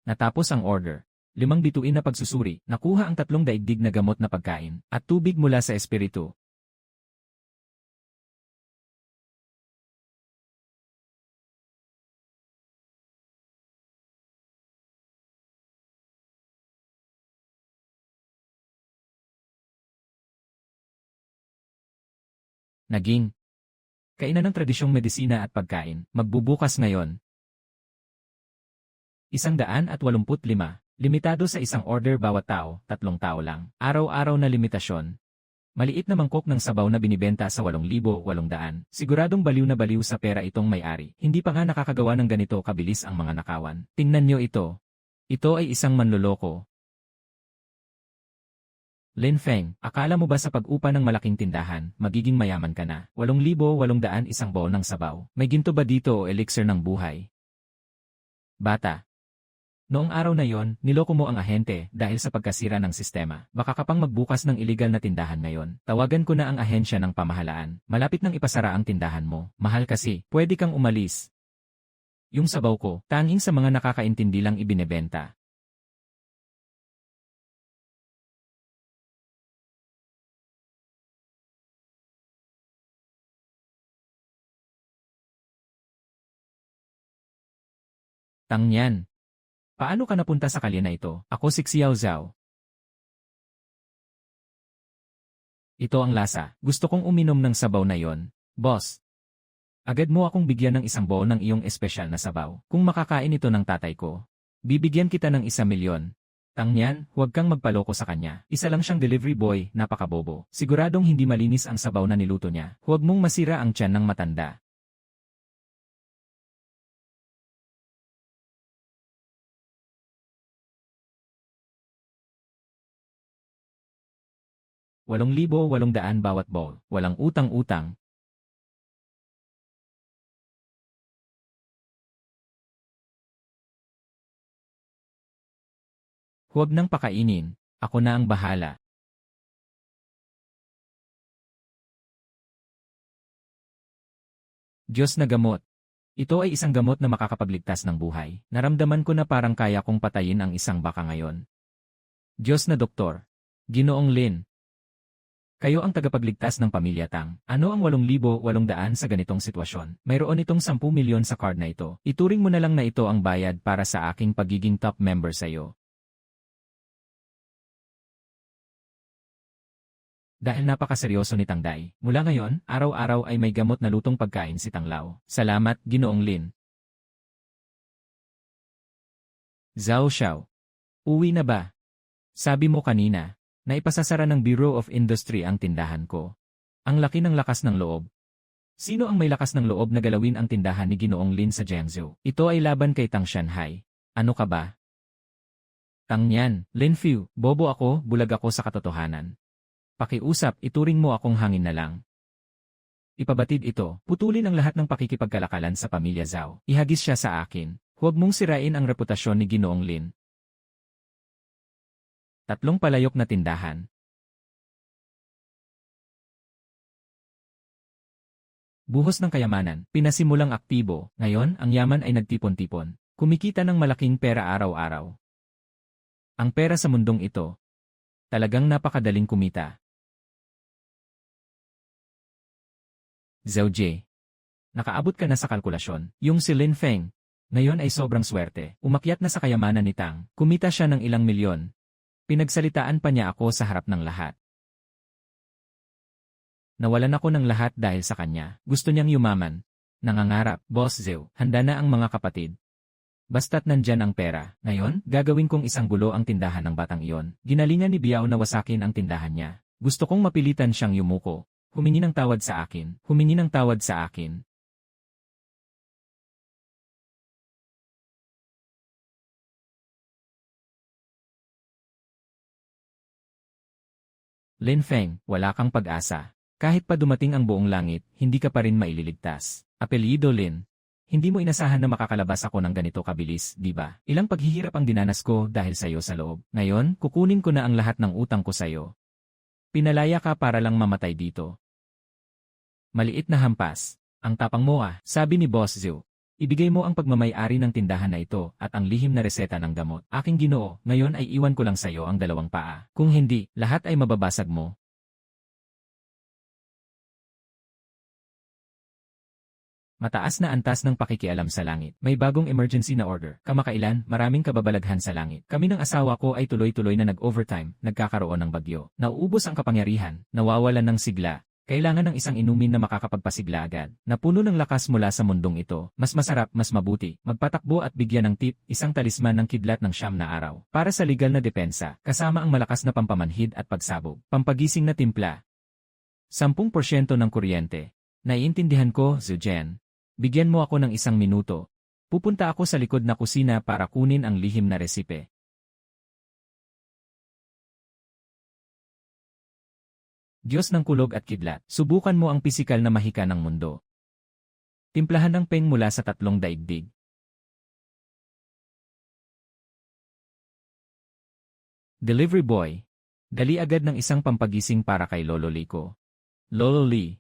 Natapos ang order. 5 bituin na pagsusuri, nakuha ang 3 daigdig na gamot na pagkain, at tubig mula sa espiritu. Naging kainan ng tradisyong medisina at pagkain, magbubukas ngayon. 185. Limitado sa isang order bawat tao, 3 tao lang. Araw-araw na limitasyon. Maliit na mangkok ng sabaw na binibenta sa 8,800. Siguradong baliw na baliw sa pera itong may-ari. Hindi pa nga nakakagawa ng ganito kabilis ang mga nakawan. Tingnan nyo ito. Ito ay isang manloloko. Lin Feng, akala mo ba sa pag-upa ng malaking tindahan, magiging mayaman ka na? 8,800 isang bowl ng sabaw. May ginto ba dito o elixir ng buhay? Bata. Noong araw na yon, niloko mo ang ahente dahil sa pagkasira ng sistema. Baka ka pang magbukas ng iligal na tindahan ngayon. Tawagan ko na ang ahensya ng pamahalaan. Malapit nang ipasara ang tindahan mo. Mahal kasi, pwede kang umalis. Yung sabaw ko, tanging sa mga nakakaintindi lang ibinebenta. Tangyan. Paano ka napunta sa kalye na ito? Ako si Xiao Zhao. Ito ang lasa. Gusto kong uminom ng sabaw na yon. Boss. Agad mo akong bigyan ng isang bowl ng iyong espesyal na sabaw. Kung makakain ito ng tatay ko, bibigyan kita ng 1,000,000. Tangyan, huwag kang magpaloko sa kanya. Isa lang siyang delivery boy, napakabobo. Siguradong hindi malinis ang sabaw na niluto niya. Huwag mong masira ang tiyan ng matanda. 8,800 bawat bowl. Walang utang-utang. Huwag nang pakainin. Ako na ang bahala. Diyos na gamot. Ito ay isang gamot na makakapagligtas ng buhay. Naramdaman ko na parang kaya kong patayin ang isang baka ngayon. Diyos na doktor. Ginoong Lin. Kayo ang tagapagligtas ng pamilya Tang. Ano ang 8,800 sa ganitong sitwasyon? Mayroon itong 10 milyon sa card na ito. Ituring mo na lang na ito ang bayad para sa aking pagiging top member sa iyo. Dahil napakaseryoso ni Tangday, mula ngayon, araw-araw ay may gamot na lutong pagkain si Tanglao. Salamat, Ginoong Lin. Zhao Xiao. Uwi na ba? Sabi mo kanina, na ipasasara ng Bureau of Industry ang tindahan ko. Ang laki ng lakas ng loob. Sino ang may lakas ng loob na galawin ang tindahan ni Ginoong Lin sa Jiangsu? Ito ay laban kay Tang Shanhai. Ano ka ba? Tang Nian, Lin Fu, bobo ako, bulag ako sa katotohanan. Pakiusap, ituring mo akong hangin na lang. Ipabatid ito, putulin ang lahat ng pakikipagkalakalan sa pamilya Zhao. Ihagis siya sa akin. Huwag mong sirain ang reputasyon ni Ginoong Lin. 3 palayok na tindahan. Buhos ng kayamanan, pinasimulang aktibo, ngayon ang yaman ay nagtipon-tipon. Kumikita ng malaking pera araw-araw. Ang pera sa mundong ito, talagang napakadaling kumita. Zhao Jie. Nakaabot ka na sa kalkulasyon. Yung si Lin Feng, ngayon ay sobrang swerte. Umakyat na sa kayamanan ni Tang. Kumita siya ng ilang milyon. Pinagsalitaan pa niya ako sa harap ng lahat. Nawalan ako ng lahat dahil sa kanya. Gusto niyang yumaman. Nangangarap, Boss Zhao, handa na ang mga kapatid. Basta't nandyan ang pera. Ngayon, gagawin kong isang gulo ang tindahan ng batang iyon. Ginalingan ni Biao na wasakin ang tindahan niya. Gusto kong mapilitan siyang yumuko. Humingi ng tawad sa akin. Humingi ng tawad sa akin. Lin Feng, wala kang pag-asa. Kahit pa dumating ang buong langit, hindi ka pa rin maililigtas. Apelyido Lin. Hindi mo inasahan na makakalabas ako ng ganito kabilis, di ba? Ilang paghihirap ang dinanas ko dahil sa'yo sa loob. Ngayon, kukunin ko na ang lahat ng utang ko sa'yo. Pinalaya ka para lang mamatay dito. Maliit na hampas. Ang tapang mo sabi ni Boss Zhao. Ibigay mo ang pagmamay-ari ng tindahan na ito at ang lihim na reseta ng gamot. Aking Ginoo, ngayon ay iwan ko lang sa'yo ang 2 paa. Kung hindi, lahat ay mababasag mo. Mataas na antas ng pakikialam sa langit. May bagong emergency na order. Kamakailan, maraming kababalaghan sa langit. Kami ng asawa ko ay tuloy-tuloy na nag-overtime, nagkakaroon ng bagyo. Nauubos ang kapangyarihan, nawawalan ng sigla. Kailangan ng isang inumin na makakapagpasigla agad. Napuno ng lakas mula sa mundong ito. Mas masarap, mas mabuti. Magpatakbo at bigyan ng tip, isang talisman ng kidlat ng 9 na araw. Para sa legal na depensa, kasama ang malakas na pampamanhid at pagsabog. Pampagising na timpla. 10% ng kuryente. Naiintindihan ko, Zujen. Bigyan mo ako ng 1 minuto. Pupunta ako sa likod na kusina para kunin ang lihim na resipe. Diyos ng kulog at kidlat, subukan mo ang pisikal na mahika ng mundo. Timplahan ng peng mula sa 3 daigdig. Delivery boy. Dali agad ng isang pampagising para kay Lolo Liko. Lolo Lee.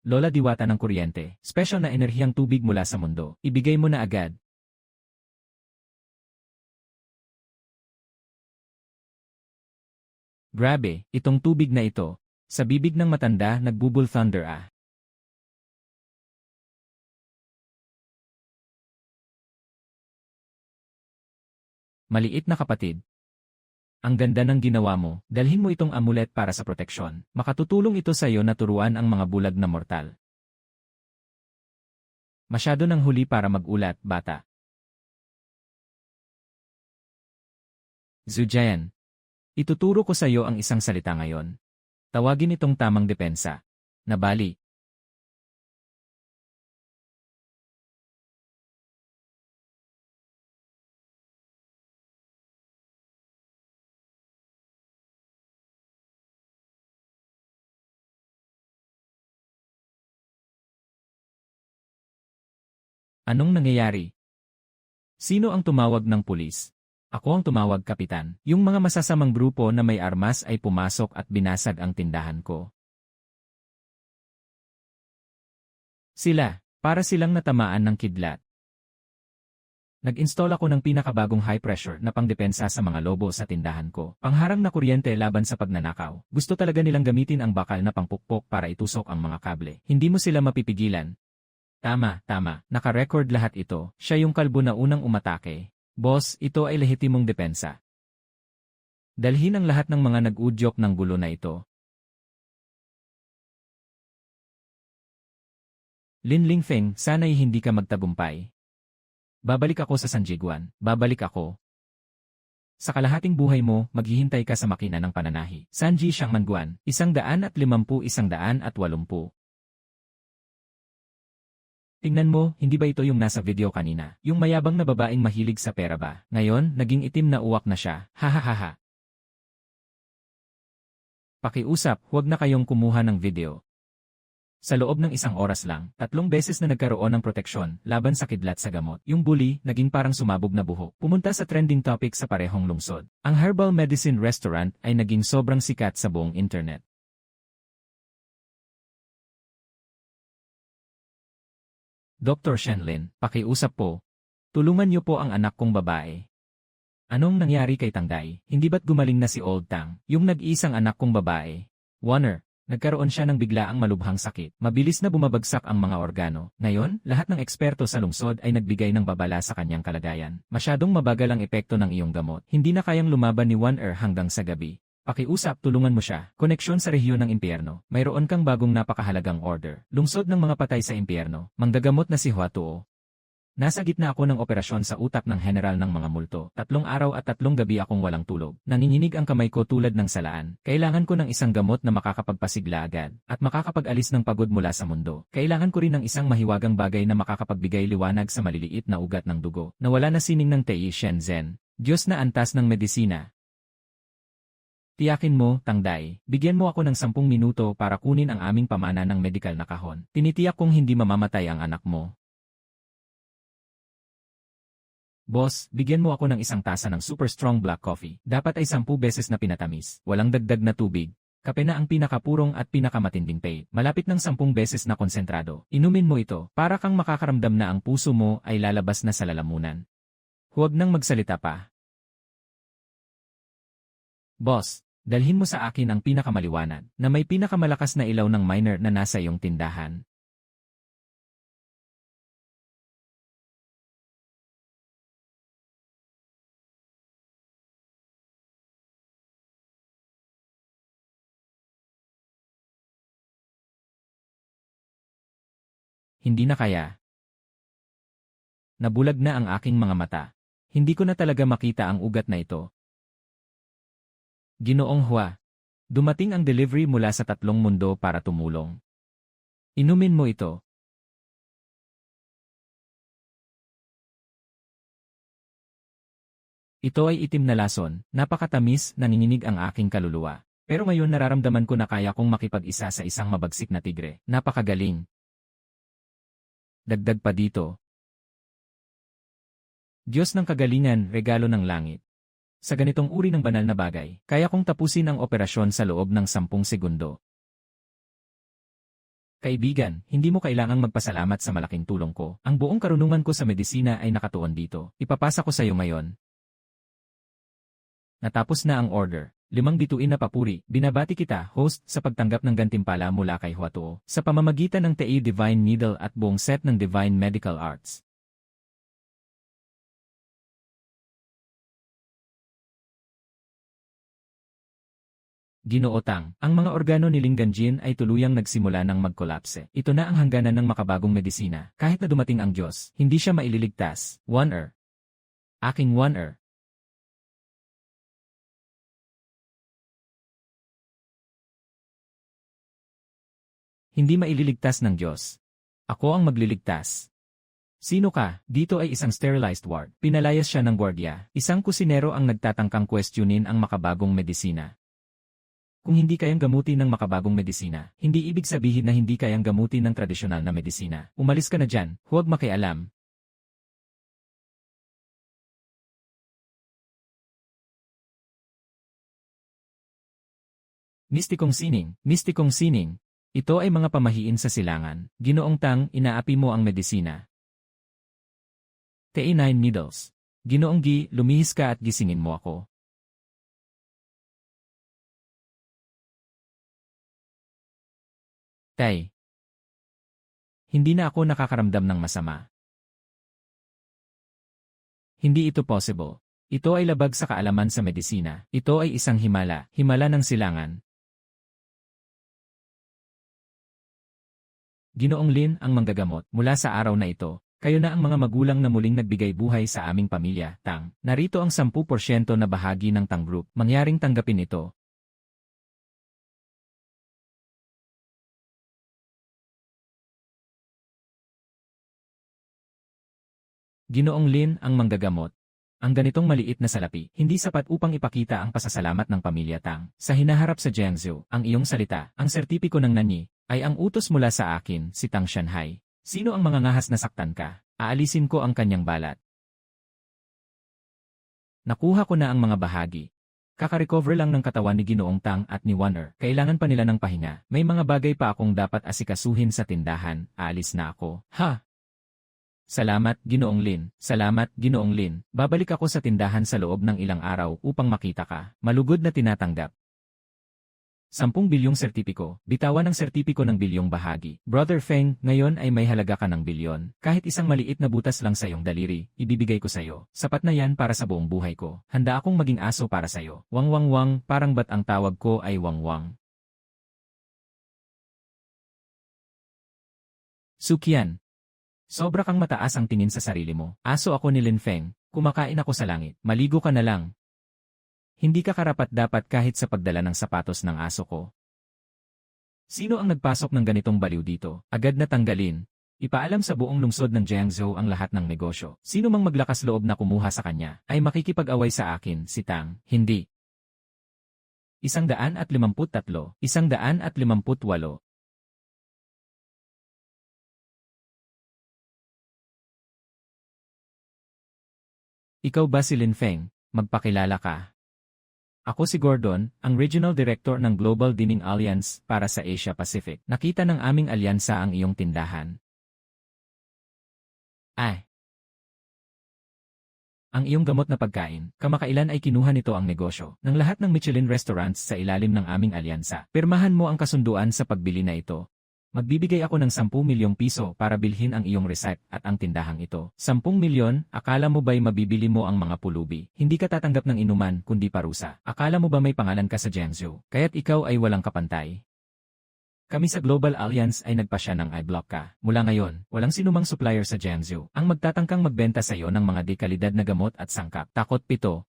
Lola diwata ng kuryente, special na enerhiyang tubig mula sa mundo. Ibigay mo na agad. Grabe, itong tubig na ito. Sa bibig ng matanda, nagbubul thunder Maliit na kapatid. Ang ganda ng ginawa mo, dalhin mo itong amulet para sa proteksyon. Makatutulong ito sa iyo na turuan ang mga bulag na mortal. Masyado ng huli para mag-ulat, bata. Zujayan. Ituturo ko sa iyo ang isang salita ngayon. Tawagin itong tamang depensa. Nabali. Anong nangyayari? Sino ang tumawag ng pulis? Ako ang tumawag, kapitan. Yung mga masasamang grupo na may armas ay pumasok at binasag ang tindahan ko. Para silang natamaan ng kidlat. Nag-install ako ng pinakabagong high-pressure na pangdepensa sa mga lobo sa tindahan ko. Pangharang na kuryente laban sa pagnanakaw. Gusto talaga nilang gamitin ang bakal na pangpukpok para itusok ang mga kable. Hindi mo sila mapipigilan. Tama. Naka-record lahat ito. Siya yung kalbo na unang umatake. Boss, ito ay lehitimong depensa. Dalhin ang lahat ng mga nag-udyok ng gulo na ito. Lin Lingfeng, sana'y hindi ka magtagumpay. Babalik ako sa Sanjiguan. Babalik ako. Sa kalahating buhay mo, maghihintay ka sa makina ng pananahi. Sanji Shangmanguan, 150-180. Tingnan mo, hindi ba ito yung nasa video kanina? Yung mayabang na babaeng mahilig sa pera ba? Ngayon, naging itim na uwak na siya. Hahaha. Pakiusap, huwag na kayong kumuha ng video. Sa loob ng 1 oras lang, 3 beses na nagkaroon ng proteksyon laban sa kidlat sa gamot. Yung bully, naging parang sumabog na buhok. Pumunta sa trending topic sa parehong lungsod. Ang herbal medicine restaurant ay naging sobrang sikat sa buong internet. Dr. Shenlin, pakiusap po. Tulungan niyo po ang anak kong babae. Anong nangyari kay Tangday? Hindi ba't gumaling na si Old Tang, yung nag-iisang anak kong babae? Warner. Nagkaroon siya ng biglaang malubhang sakit. Mabilis na bumabagsak ang mga organo. Ngayon, lahat ng eksperto sa lungsod ay nagbigay ng babala sa kanyang kalagayan. Masyadong mabagal ang epekto ng iyong gamot. Hindi na kayang lumaban ni Warner hanggang sa gabi. Pakiusap, tulungan mo siya. Koneksyon sa rehiyon ng impyerno. Mayroon kang bagong napakahalagang order. Lungsod ng mga patay sa impyerno. Manggagamot na si Huatuo. Nasa gitna ako ng operasyon sa utak ng general ng mga multo. 3 araw at 3 gabi akong walang tulog. Nanginginig ang kamay ko tulad ng salaan. Kailangan ko ng isang gamot na makakapagpasigla agad at makakapag-alis ng pagod mula sa mundo. Kailangan ko rin ng isang mahiwagang bagay na makakapagbigay liwanag sa maliliit na ugat ng dugo. Nawala na sining ng Tei Shenzhen. Diyos na antas ng medisina. Tiyakin mo, Tangday, bigyan mo ako ng 10 minuto para kunin ang aming pamana ng medikal na kahon. Tinitiyak kong hindi mamamatay ang anak mo. Boss, bigyan mo ako ng 1 tasa ng super strong black coffee. Dapat ay 10 beses na pinatamis. Walang dagdag na tubig. Kape na ang pinakapurong at pinakamatinding paid. Malapit ng 10 beses na konsentrado. Inumin mo ito para kang makakaramdam na ang puso mo ay lalabas na sa lalamunan. Huwag nang magsalita pa. Boss, dalhin mo sa akin ang pinakamaliwanag na may pinakamalakas na ilaw ng miner na nasa iyong tindahan. Hindi na kaya. Nabulag na ang aking mga mata. Hindi ko na talaga makita ang ugat na ito. Ginoong Hua. Dumating ang delivery mula sa 3 mundo para tumulong. Inumin mo ito. Ito ay itim na lason, napakatamis, nanginginig ang aking kaluluwa. Pero ngayon nararamdaman ko na kaya kong makipag-isa sa isang mabagsik na tigre. Napakagaling. Dagdag pa dito. Diyos ng kagalingan, regalo ng langit. Sa ganitong uri ng banal na bagay, kaya kong tapusin ang operasyon sa loob ng 10 segundo. Kaibigan, hindi mo kailangang magpasalamat sa malaking tulong ko. Ang buong karunungan ko sa medisina ay nakatuon dito. Ipapasa ko sa iyo ngayon. Natapos na ang order. 5 bituin na papuri. Binabati kita, host, sa pagtanggap ng gantimpala mula kay Huatuo sa pamamagitan ng Tei Divine Needle at buong set ng Divine Medical Arts. Ginoo Tang, ang mga organo ni Ling Ganjin ay tuluyang nagsimula ng magkolapse. Ito na ang hangganan ng makabagong medisina. Kahit na dumating ang Diyos, hindi siya maililigtas. Warner. Aking Warner. Hindi maililigtas ng Diyos. Ako ang magliligtas. Sino ka? Dito ay isang sterilized ward. Pinalayas siya ng gwardiya. Isang kusinero ang nagtatangkang questionin ang makabagong medisina. Kung hindi kayang gamutin ng makabagong medisina, hindi ibig sabihin na hindi kayang gamutin ng tradisyonal na medisina. Umalis ka na dyan, huwag makialam. Mistikong sining. Ito ay mga pamahiin sa silangan. Ginoong Tang, inaapi mo ang medisina. Te9 needles. Ginoong Gi, lumihis ka at gisingin mo ako. Tay. Hindi na ako nakakaramdam ng masama. Hindi ito possible. Ito ay labag sa kaalaman sa medisina. Ito ay isang himala ng silangan. Ginoong Lin ang manggagamot mula sa araw na ito. Kayo na ang mga magulang na muling nagbigay buhay sa aming pamilya, Tang. Narito ang 10% na bahagi ng Tang Group. Mangyaring tanggapin ito. Ginoong Lin ang manggagamot. Ang ganitong maliit na salapi, hindi sapat upang ipakita ang pasasalamat ng pamilya Tang. Sa hinaharap sa Jiangsu, ang iyong salita, ang sertipiko ng nanyi, ay ang utos mula sa akin, si Tang Shanhai. Sino ang mga ngahas na saktan ka? Aalisin ko ang kanyang balat. Nakuha ko na ang mga bahagi. Kaka-recover lang ng katawan ni Ginoong Tang at ni Warner. Kailangan pa nila ng pahinga. May mga bagay pa akong dapat asikasuhin sa tindahan. Aalis na ako. Ha? Salamat, Ginoong Lin. Salamat, Ginoong Lin. Babalik ako sa tindahan sa loob ng ilang araw upang makita ka. Malugod na tinatanggap. 10 bilyong sertipiko. Bitawan ang sertipiko ng bilyong bahagi. Brother Feng, ngayon ay may halaga ka ng bilyon. Kahit isang maliit na butas lang sa iyong daliri, ibibigay ko sa iyo. Sapat na yan para sa buong buhay ko. Handa akong maging aso para sa iyo. Wang wang wang, parang ba't ang tawag ko ay wang wang. Sukian. Sobra kang mataas ang tingin sa sarili mo. Aso ako ni Lin Feng, kumakain ako sa langit. Maligo ka na lang. Hindi ka karapat-dapat kahit sa pagdala ng sapatos ng aso ko. Sino ang nagpasok ng ganitong baliw dito? Agad na tanggalin. Ipaalam sa buong lungsod ng Jiangsu ang lahat ng negosyo. Sino mang maglakas loob na kumuha sa kanya, ay makikipag-away sa akin, si Tang. Hindi. 153, 158. Ikaw ba si Lin Feng? Magpakilala ka. Ako si Gordon, ang Regional Director ng Global Dining Alliance para sa Asia Pacific. Nakita ng aming alyansa ang iyong tindahan. Ang iyong gamot na pagkain, kamakailan ay kinuha nito ang negosyo ng lahat ng Michelin restaurants sa ilalim ng aming alyansa. Pirmahan mo ang kasunduan sa pagbili na ito. Magbibigay ako ng 10 milyong piso para bilhin ang iyong recipe at ang tindahang ito. 10 milyon, akala mo ba'y mabibili mo ang mga pulubi? Hindi ka tatanggap ng inuman kundi parusa. Akala mo ba may pangalan ka sa Jiangsu? Kaya't ikaw ay walang kapantay. Kami sa Global Alliance ay nagpasya ng i-block ka. Mula ngayon, walang sinumang supplier sa Jiangsu ang magtatangkang magbenta sa iyo ng mga dekalidad na gamot at sangkap. Takot 7.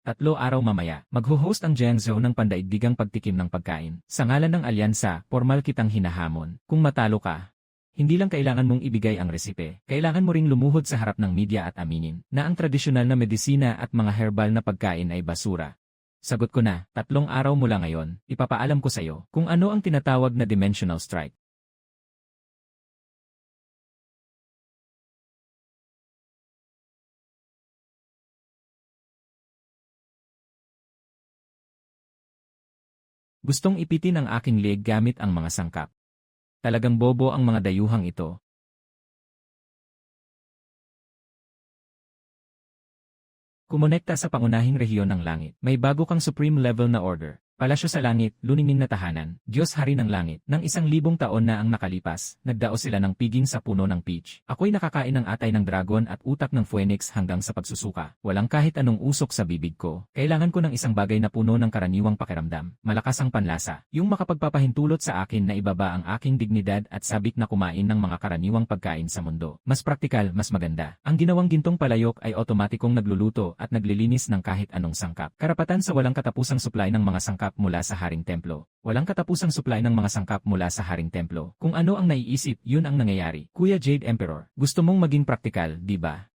3 araw mamaya, magho-host ang Jiangsu ng pandaigdigang pagtikim ng pagkain. Sa ngalan ng alyansa, formal kitang hinahamon. Kung matalo ka, hindi lang kailangan mong ibigay ang resipe, kailangan mo ring lumuhod sa harap ng media at aminin na ang tradisyonal na medisina at mga herbal na pagkain ay basura. Sagot ko na, 3 araw mula ngayon, ipapaalam ko sa iyo kung ano ang tinatawag na dimensional strike. Gustong ipitin ang aking leg gamit ang mga sangkap. Talagang bobo ang mga dayuhang ito. Kumonekta sa pangunahing rehiyon ng langit. May bago kang supreme level na order. Palasyo sa langit, luningning na tahanan, Diyos hari ng langit. Nang 1,000 taon na ang nakalipas, nagdao sila ng piging sa puno ng peach. Ako'y nakakain ng atay ng dragon at utak ng phoenix hanggang sa pagsusuka. Walang kahit anong usok sa bibig ko. Kailangan ko ng isang bagay na puno ng karaniwang pakiramdam. Malakas ang panlasa. Yung makapagpapahintulot sa akin na ibaba ang aking dignidad at sabik na kumain ng mga karaniwang pagkain sa mundo. Mas praktikal, mas maganda. Ang ginawang gintong palayok ay otomatikong nagluluto at naglilinis ng kahit anong sangkap. Karapatan sa walang katapusang supply ng mga sangkap mula sa Haring Templo. Walang katapusang supply ng mga sangkap mula sa Haring Templo. Kung ano ang naiisip, yun ang nangyayari. Kuya Jade Emperor, gusto mong maging praktikal, di ba?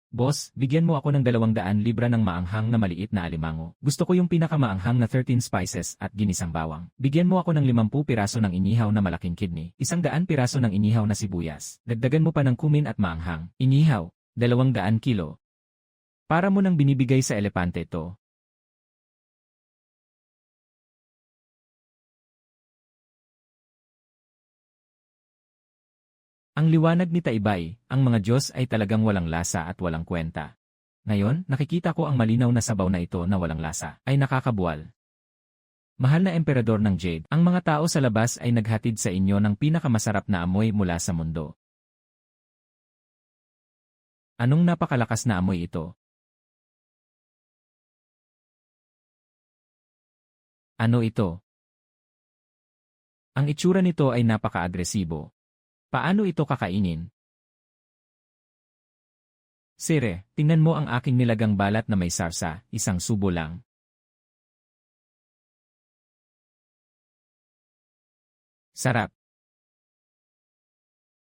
Boss, bigyan mo ako ng 200 libra ng maanghang na maliit na alimango. Gusto ko yung pinakamaanghang na 13 spices at ginisang bawang. Bigyan mo ako ng 50 piraso ng inihaw na malaking kidney. 100 piraso ng inihaw na sibuyas. Dagdagan mo pa ng kumin at maanghang. Inihaw, 200 kilo. Para mo nang binibigay sa elepante to. Ang liwanag ni Taibay, ang mga Diyos ay talagang walang lasa at walang kwenta. Ngayon, nakikita ko ang malinaw na sabaw na ito na walang lasa, ay nakakabuwal. Mahal na emperador ng Jade, ang mga tao sa labas ay naghatid sa inyo ng pinakamasarap na amoy mula sa mundo. Anong napakalakas na amoy ito? Ano ito? Ang itsura nito ay napaka-agresibo. Paano ito kakainin? Sire, tingnan mo ang aking nilagang balat na may sarsa, isang subo lang. Sarap.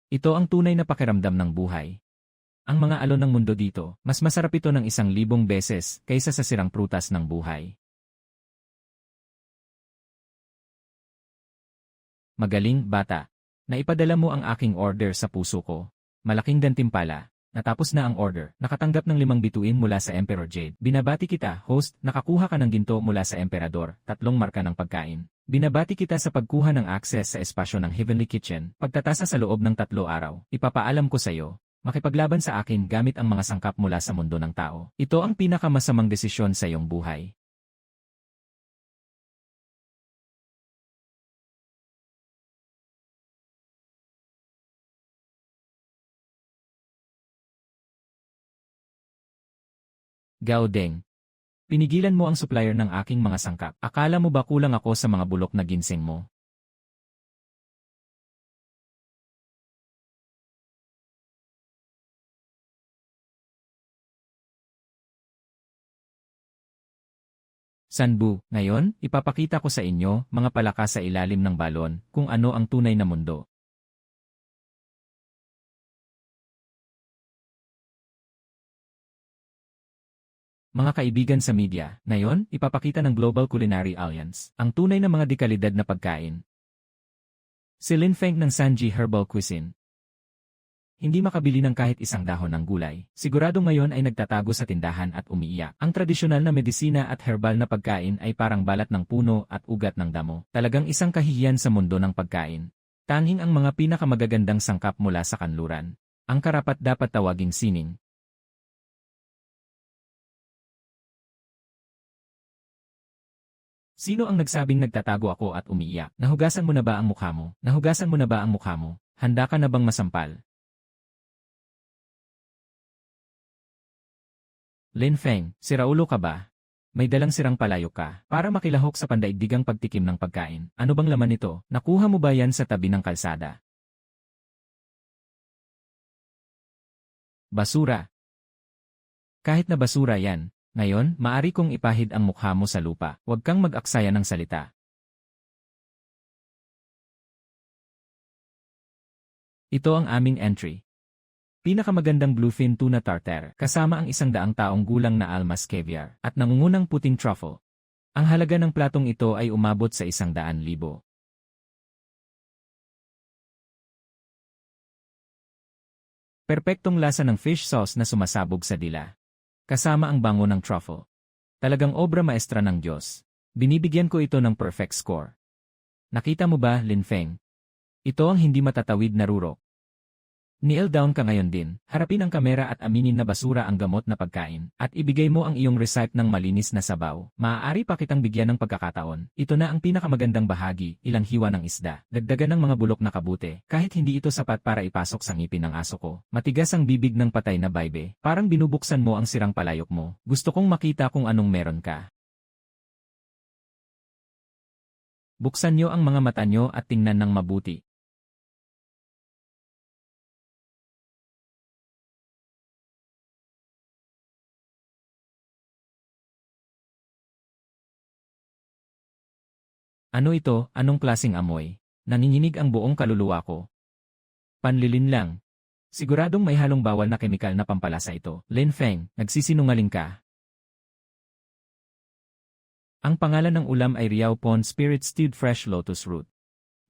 Ito ang tunay na pakiramdam ng buhay. Ang mga alon ng mundo dito, mas masarap ito ng 1,000 beses kaysa sa sirang prutas ng buhay. Magaling, bata. Naipadala mo ang aking order sa puso ko. Malaking gantimpala. Natapos na ang order. Nakatanggap ng 5 bituin mula sa Emperor Jade. Binabati kita, host, nakakuha ka ng ginto mula sa Emperador, 3 marka ng pagkain. Binabati kita sa pagkuha ng access sa espasyo ng Heavenly Kitchen. Pagtatasa sa loob ng 3 araw, ipapaalam ko sa iyo, makipaglaban sa akin gamit ang mga sangkap mula sa mundo ng tao. Ito ang pinakamasamang desisyon sa iyong buhay. Gao Deng. Pinigilan mo ang supplier ng aking mga sangkap. Akala mo ba kulang ako sa mga bulok na ginseng mo? Sanbu, ngayon, ipapakita ko sa inyo, mga palaka sa ilalim ng balon, kung ano ang tunay na mundo. Mga kaibigan sa media, ngayon, ipapakita ng Global Culinary Alliance, ang tunay na mga dekalidad na pagkain. Si Lin Feng ng Sanji Herbal Cuisine. Hindi makabili ng kahit isang dahon ng gulay. Sigurado ngayon ay nagtatago sa tindahan at umiiyak. Ang tradisyonal na medisina at herbal na pagkain ay parang balat ng puno at ugat ng damo. Talagang isang kahihiyan sa mundo ng pagkain. Tanging ang mga pinakamagagandang sangkap mula sa kanluran. Ang karapat dapat tawaging sining. Sino ang nagsabing nagtatago ako at umiiyak? Nahugasan mo na ba ang mukha mo? Nahugasan mo na ba ang mukha mo? Handa ka na bang masampal? Lin Feng, siraulo ka ba? May dalang sirang palayok ka para makilahok sa pandaigdigang pagtikim ng pagkain. Ano bang laman nito? Nakuha mo ba yan sa tabi ng kalsada? Basura. Kahit na basura yan, ngayon, maari kong ipahid ang mukha mo sa lupa. Huwag kang mag-aksaya ng salita. Ito ang aming entry. Pinakamagandang bluefin tuna tartare, kasama ang 100 taong gulang na almas caviar, at nangungunang puting truffle. Ang halaga ng platong ito ay umabot sa 100,000. Perpektong lasa ng fish sauce na sumasabog sa dila. Kasama ang bango ng truffle. Talagang obra maestra ng Diyos. Binibigyan ko ito ng perfect score. Nakita mo ba, Lin Feng? Ito ang hindi matatawid na rurok. Kneel down ka ngayon din, harapin ang kamera at aminin na basura ang gamot na pagkain, at ibigay mo ang iyong recipe ng malinis na sabaw. Maaari pa kitang bigyan ng pagkakataon. Ito na ang pinakamagandang bahagi, ilang hiwa ng isda. Dagdagan ng mga bulok na kabute, kahit hindi ito sapat para ipasok sa ngipin ng aso ko. Matigas ang bibig ng patay na baybe, parang binubuksan mo ang sirang palayok mo. Gusto kong makita kung anong meron ka. Buksan niyo ang mga mata niyo at tingnan ng mabuti. Ano ito? Anong klaseng amoy? Nanginginig ang buong kaluluwa ko. Panlilin lang. Siguradong may halong bawal na kemikal na pampalasa ito. Lin Feng, nagsisinungaling ka. Ang pangalan ng ulam ay Riao Pon Spirit Stewed Fresh Lotus Root.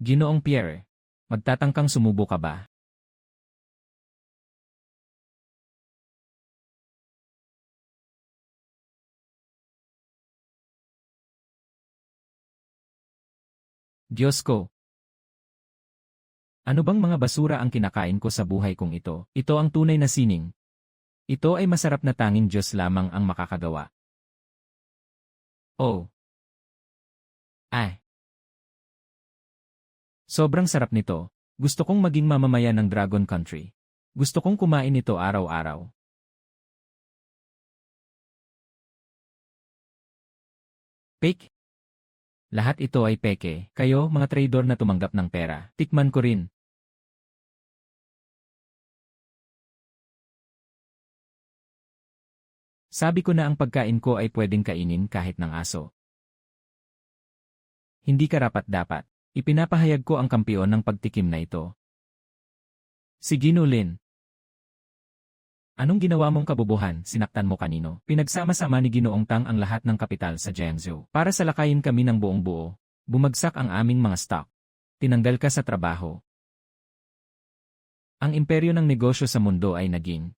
Ginoong Pierre, magtatangkang sumubo ka ba? Diyos ko! Ano bang mga basura ang kinakain ko sa buhay kong ito? Ito ang tunay na sining. Ito ay masarap na tanging Diyos lamang ang makakagawa. Oh! Ay! Sobrang sarap nito. Gusto kong maging mamamayan ng Dragon Country. Gusto kong kumain ito araw-araw. Fake? Lahat ito ay peke. Kayo, mga traidor na tumanggap ng pera. Tikman ko rin. Sabi ko na ang pagkain ko ay pwedeng kainin kahit ng aso. Hindi karapat-dapat. Ipinapahayag ko ang kampiyon ng pagtikim na ito. Si Gino Lin. Anong ginawa mong kabubuhan? Sinaktan mo kanino? Pinagsama-sama ni Ginoong Tang ang lahat ng kapital sa Jiangsu. Para salakayin kami ng buong buo. Bumagsak ang aming mga stock. Tinanggal ka sa trabaho. Ang imperyo ng negosyo sa mundo ay naging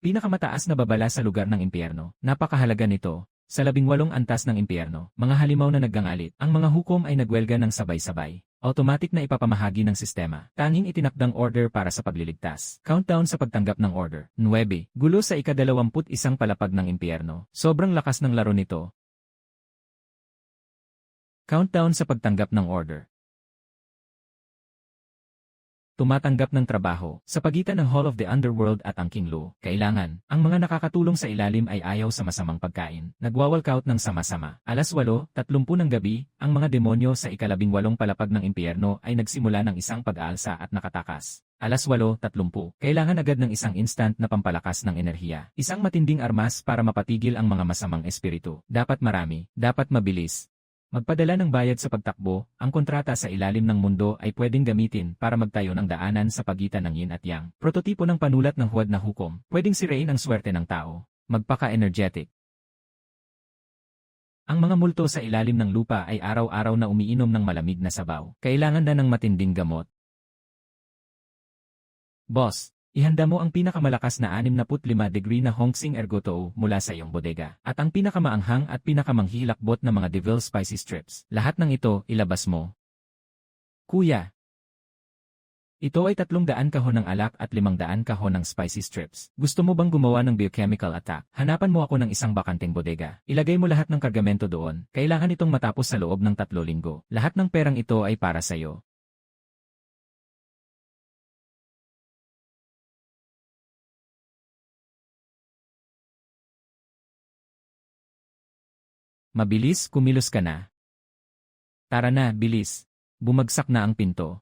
pinakamataas na babala sa lugar ng impyerno. Napakahalaga nito. Sa 18 antas ng impyerno, mga halimaw na naggangalit, ang mga hukom ay nagwelga ng sabay-sabay. Automatic na ipapamahagi ng sistema. Tanging itinakdang order para sa pagliligtas. Countdown sa pagtanggap ng order. 9. Gulo sa ika-21 palapag ng impyerno. Sobrang lakas ng laro nito. Countdown sa pagtanggap ng order. Tumatanggap ng trabaho sa pagitan ng Hall of the Underworld at ang King Lu. Kailangan, ang mga nakakatulong sa ilalim ay ayaw sa masamang pagkain. Nagwawalkout ng sama-sama. 8:30 ng gabi, ang mga demonyo sa ika-18 palapag ng impyerno ay nagsimula ng isang pag-aalsa at nakatakas. 8:30. Kailangan agad ng isang instant na pampalakas ng enerhiya. Isang matinding armas para mapatigil ang mga masamang espiritu. Dapat marami, dapat mabilis. Magpadala ng bayad sa pagtakbo, ang kontrata sa ilalim ng mundo ay pwedeng gamitin para magtayo ng daanan sa pagitan ng yin at yang. Prototipo ng panulat ng huwad na hukom, pwedeng sirain ang swerte ng tao. Magpaka-energetic. Ang mga multo sa ilalim ng lupa ay araw-araw na umiinom ng malamig na sabaw. Kailangan na ng matinding gamot. Boss, ihanda mo ang pinakamalakas na 65-degree na Hongsing Ergotou mula sa iyong bodega. At ang pinakamaanghang at pinakamanghihilakbot na mga Devil Spicy Strips. Lahat ng ito, ilabas mo. Kuya. Ito ay 300 kahon ng alak at 500 kahon ng spicy strips. Gusto mo bang gumawa ng biochemical attack? Hanapan mo ako ng isang bakanteng bodega. Ilagay mo lahat ng kargamento doon. Kailangan itong matapos sa loob ng 3 linggo. Lahat ng perang ito ay para sa iyo. Mabilis, kumilos ka na. Tara na, bilis. Bumagsak na ang pinto.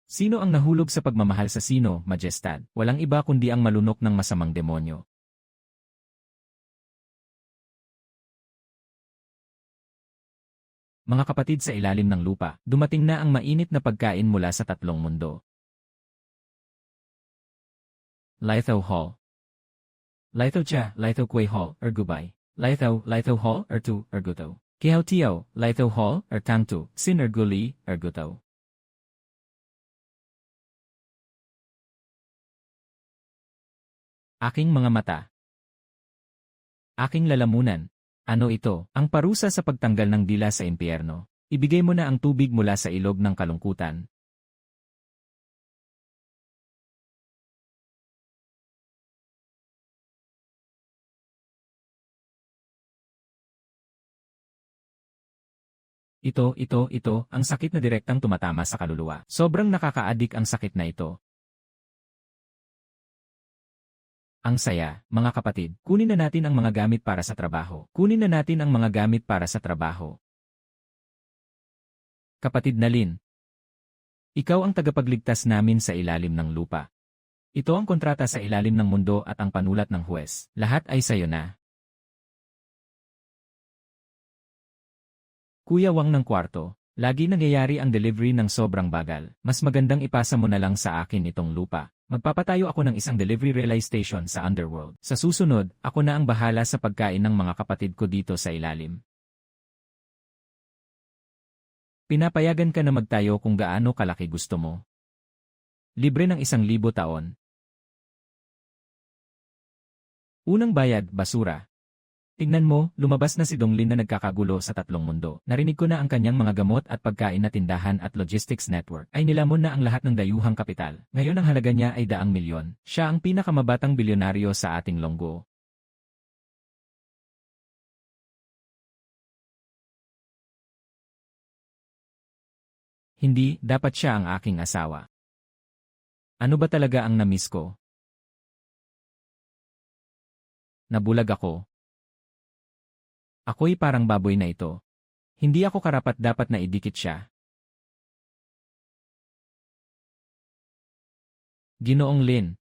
Sino ang nahulog sa pagmamahal sa sino, Majestad? Walang iba kundi ang malunok ng masamang demonyo. Mga kapatid sa ilalim ng lupa, dumating na ang mainit na pagkain mula sa 3 mundo. Litho Hall. Litho Cha, Litho Kuei Hall, or Gubay. Litho Hall, or Tu, or Guto. Kiao Tiao, Litho Hall, or Tangtu, Sin or Guli, or Guto. Aking mga mata. Aking lalamunan. Ano ito? Ang parusa sa pagtanggal ng dila sa impyerno. Ibigay mo na ang tubig mula sa ilog ng kalungkutan. Ito, ang sakit na direktang tumatama sa kaluluwa. Sobrang nakaka-addict ang sakit na ito. Ang saya, mga kapatid, kunin na natin ang mga gamit para sa trabaho. Kunin na natin ang mga gamit para sa trabaho. Kapatid na Lin, ikaw ang tagapagligtas namin sa ilalim ng lupa. Ito ang kontrata sa ilalim ng mundo at ang panulat ng huwes. Lahat ay sayo na. Kuya Wang ng kwarto, lagi nangyayari ang delivery ng sobrang bagal. Mas magandang ipasa mo na lang sa akin itong lupa. Magpapatayo ako ng isang delivery relay station sa Underworld. Sa susunod, ako na ang bahala sa pagkain ng mga kapatid ko dito sa ilalim. Pinapayagan ka na magtayo kung gaano kalaki gusto mo. Libre ng 1,000 taon. Unang bayad, basura. Tingnan mo, lumabas na si Donglin na nagkakagulo sa tatlong mundo. Narinig ko na ang kanyang mga gamot at pagkain na tindahan at logistics network ay nilamon na ang lahat ng dayuhang kapital. Ngayon ang halaga niya ay 200 milyon. Siya ang pinakamabatang bilyonaryo sa ating longgo. Hindi, dapat siya ang aking asawa. Ano ba talaga ang namiss ko? Nabulag ako. Ako'y parang baboy na ito. Hindi ako karapat-dapat na idikit siya. Ginoong Lin.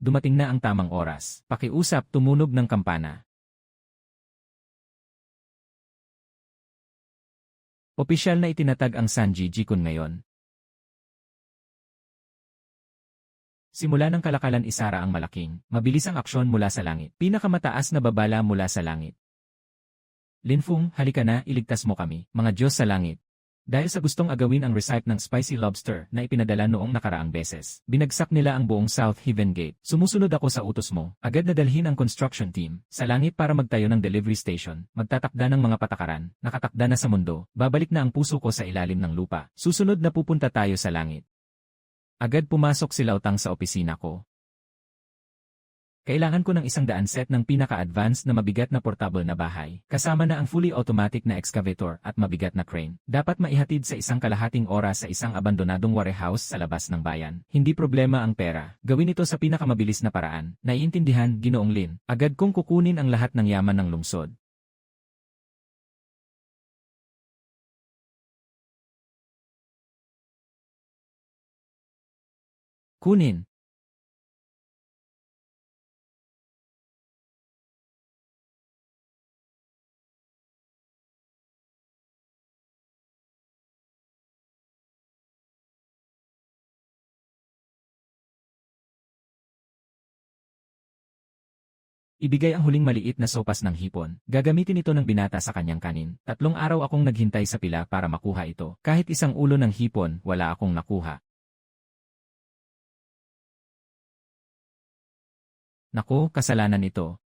Dumating na ang tamang oras. Pakiusap, tumunog ng kampana. Opisyal na itinatag ang Sanji Jikun ngayon. Simula ng kalakalan isara ang malaking, mabilis ang aksyon mula sa langit. Pinakamataas na babala mula sa langit. Linfeng, halika na, iligtas mo kami, mga Diyos sa langit. Dahil sa gustong agawin ang recipe ng spicy lobster na ipinadala noong nakaraang beses, binagsak nila ang buong South Haven Gate. Sumusunod ako sa utos mo. Agad na dalhin ang construction team sa langit para magtayo ng delivery station. Magtatakda ng mga patakaran, nakatakda na sa mundo. Babalik na ang puso ko sa ilalim ng lupa. Susunod na pupunta tayo sa langit. Agad pumasok si Lautang sa opisina ko. Kailangan ko ng 100 set ng pinaka-advanced na mabigat na portable na bahay, kasama na ang fully automatic na excavator at mabigat na crane. Dapat maihatid sa 1.5 oras sa isang abandonadong warehouse sa labas ng bayan. Hindi problema ang pera. Gawin ito sa pinakamabilis na paraan. Naiintindihan, Ginoong Lin. Agad kong kukunin ang lahat ng yaman ng lungsod. Kunin. Ibigay ang huling maliit na sopas ng hipon. Gagamitin ito ng binata sa kanyang kanin. 3 araw akong naghintay sa pila para makuha ito. Kahit isang ulo ng hipon, wala akong nakuha. Naku, kasalanan ito.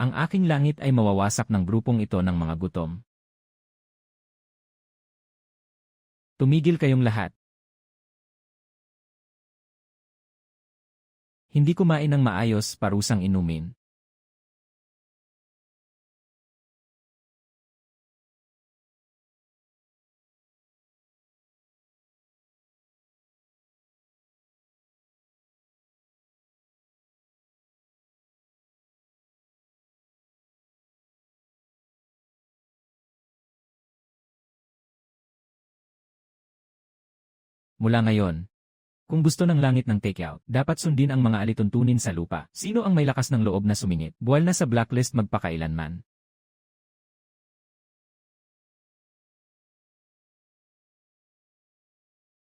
Ang aking langit ay mawawasak ng grupong ito ng mga gutom. Tumigil kayong lahat. Hindi kumain ng maayos, parusang inumin. Mula ngayon, kung gusto ng langit ng takeout, dapat sundin ang mga alituntunin sa lupa. Sino ang may lakas ng loob na sumingit? Buwal na sa blacklist magpakailanman.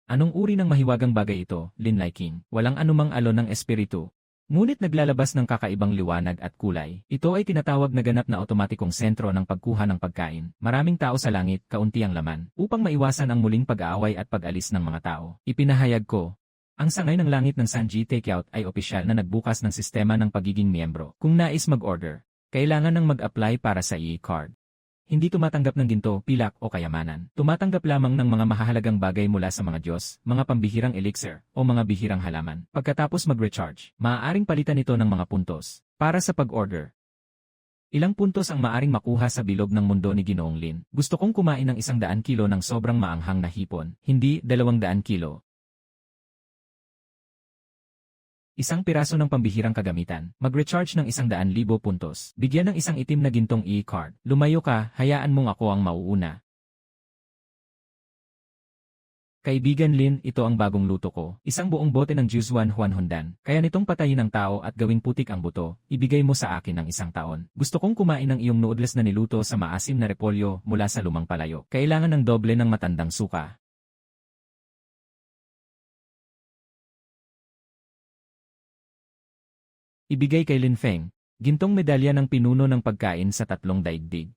Anong uri ng mahiwagang bagay ito, Lin King? Walang anumang alon ng espiritu. Ngunit naglalabas ng kakaibang liwanag at kulay. Ito ay tinatawag na ganap na otomatikong sentro ng pagkuha ng pagkain. Maraming tao sa langit, kaunti ang laman. Upang maiwasan ang muling pag-aaway at pag-alis ng mga tao, ipinahayag ko. Ang sangay ng langit ng Sanji Takeout ay opisyal na nagbukas ng sistema ng pagiging miyembro. Kung nais mag-order, kailangan ng mag-apply para sa e-card. Hindi tumatanggap ng ginto, pilak o kayamanan. Tumatanggap lamang ng mga mahahalagang bagay mula sa mga Diyos, mga pambihirang elixir, o mga bihirang halaman. Pagkatapos mag-recharge, maaaring palitan ito ng mga puntos. Para sa pag-order, ilang puntos ang maaring makuha sa bilog ng mundo ni Ginoong Lin? Gusto kong kumain ng 100 kilo ng sobrang maanghang na hipon, hindi 200 kilo. Isang piraso ng pambihirang kagamitan, mag-recharge ng 100,000 puntos. Bigyan ng isang itim na gintong e-card. Lumayo ka, hayaan mong ako ang mauuna. Kaibigan Lin, ito ang bagong luto ko. Isang buong bote ng Juzuan Huanhondan. Kaya nitong patayin ng tao at gawing putik ang buto, ibigay mo sa akin ng 1 taon. Gusto kong kumain ng iyong noodles na niluto sa maasim na repolyo mula sa lumang palayo. Kailangan ng doble ng matandang suka. Ibigay kay Linfeng, gintong medalya ng pinuno ng pagkain sa 3 daigdig.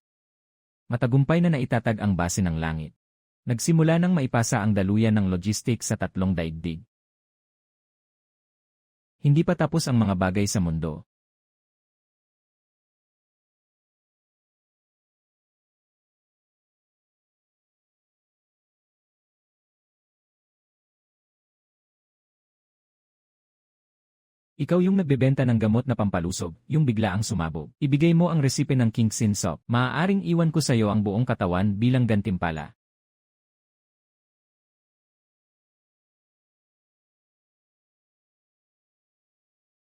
Matagumpay na naitatag ang base ng langit. Nagsimula nang maipasa ang daluyan ng logistics sa 3 daigdig. Hindi pa tapos ang mga bagay sa mundo. Ikaw yung nagbebenta ng gamot na pampalusog, yung bigla ang sumabog. Ibigay mo ang resipe ng King Sin Soup. Maaaring iwan ko sa'yo ang buong katawan bilang gantimpala.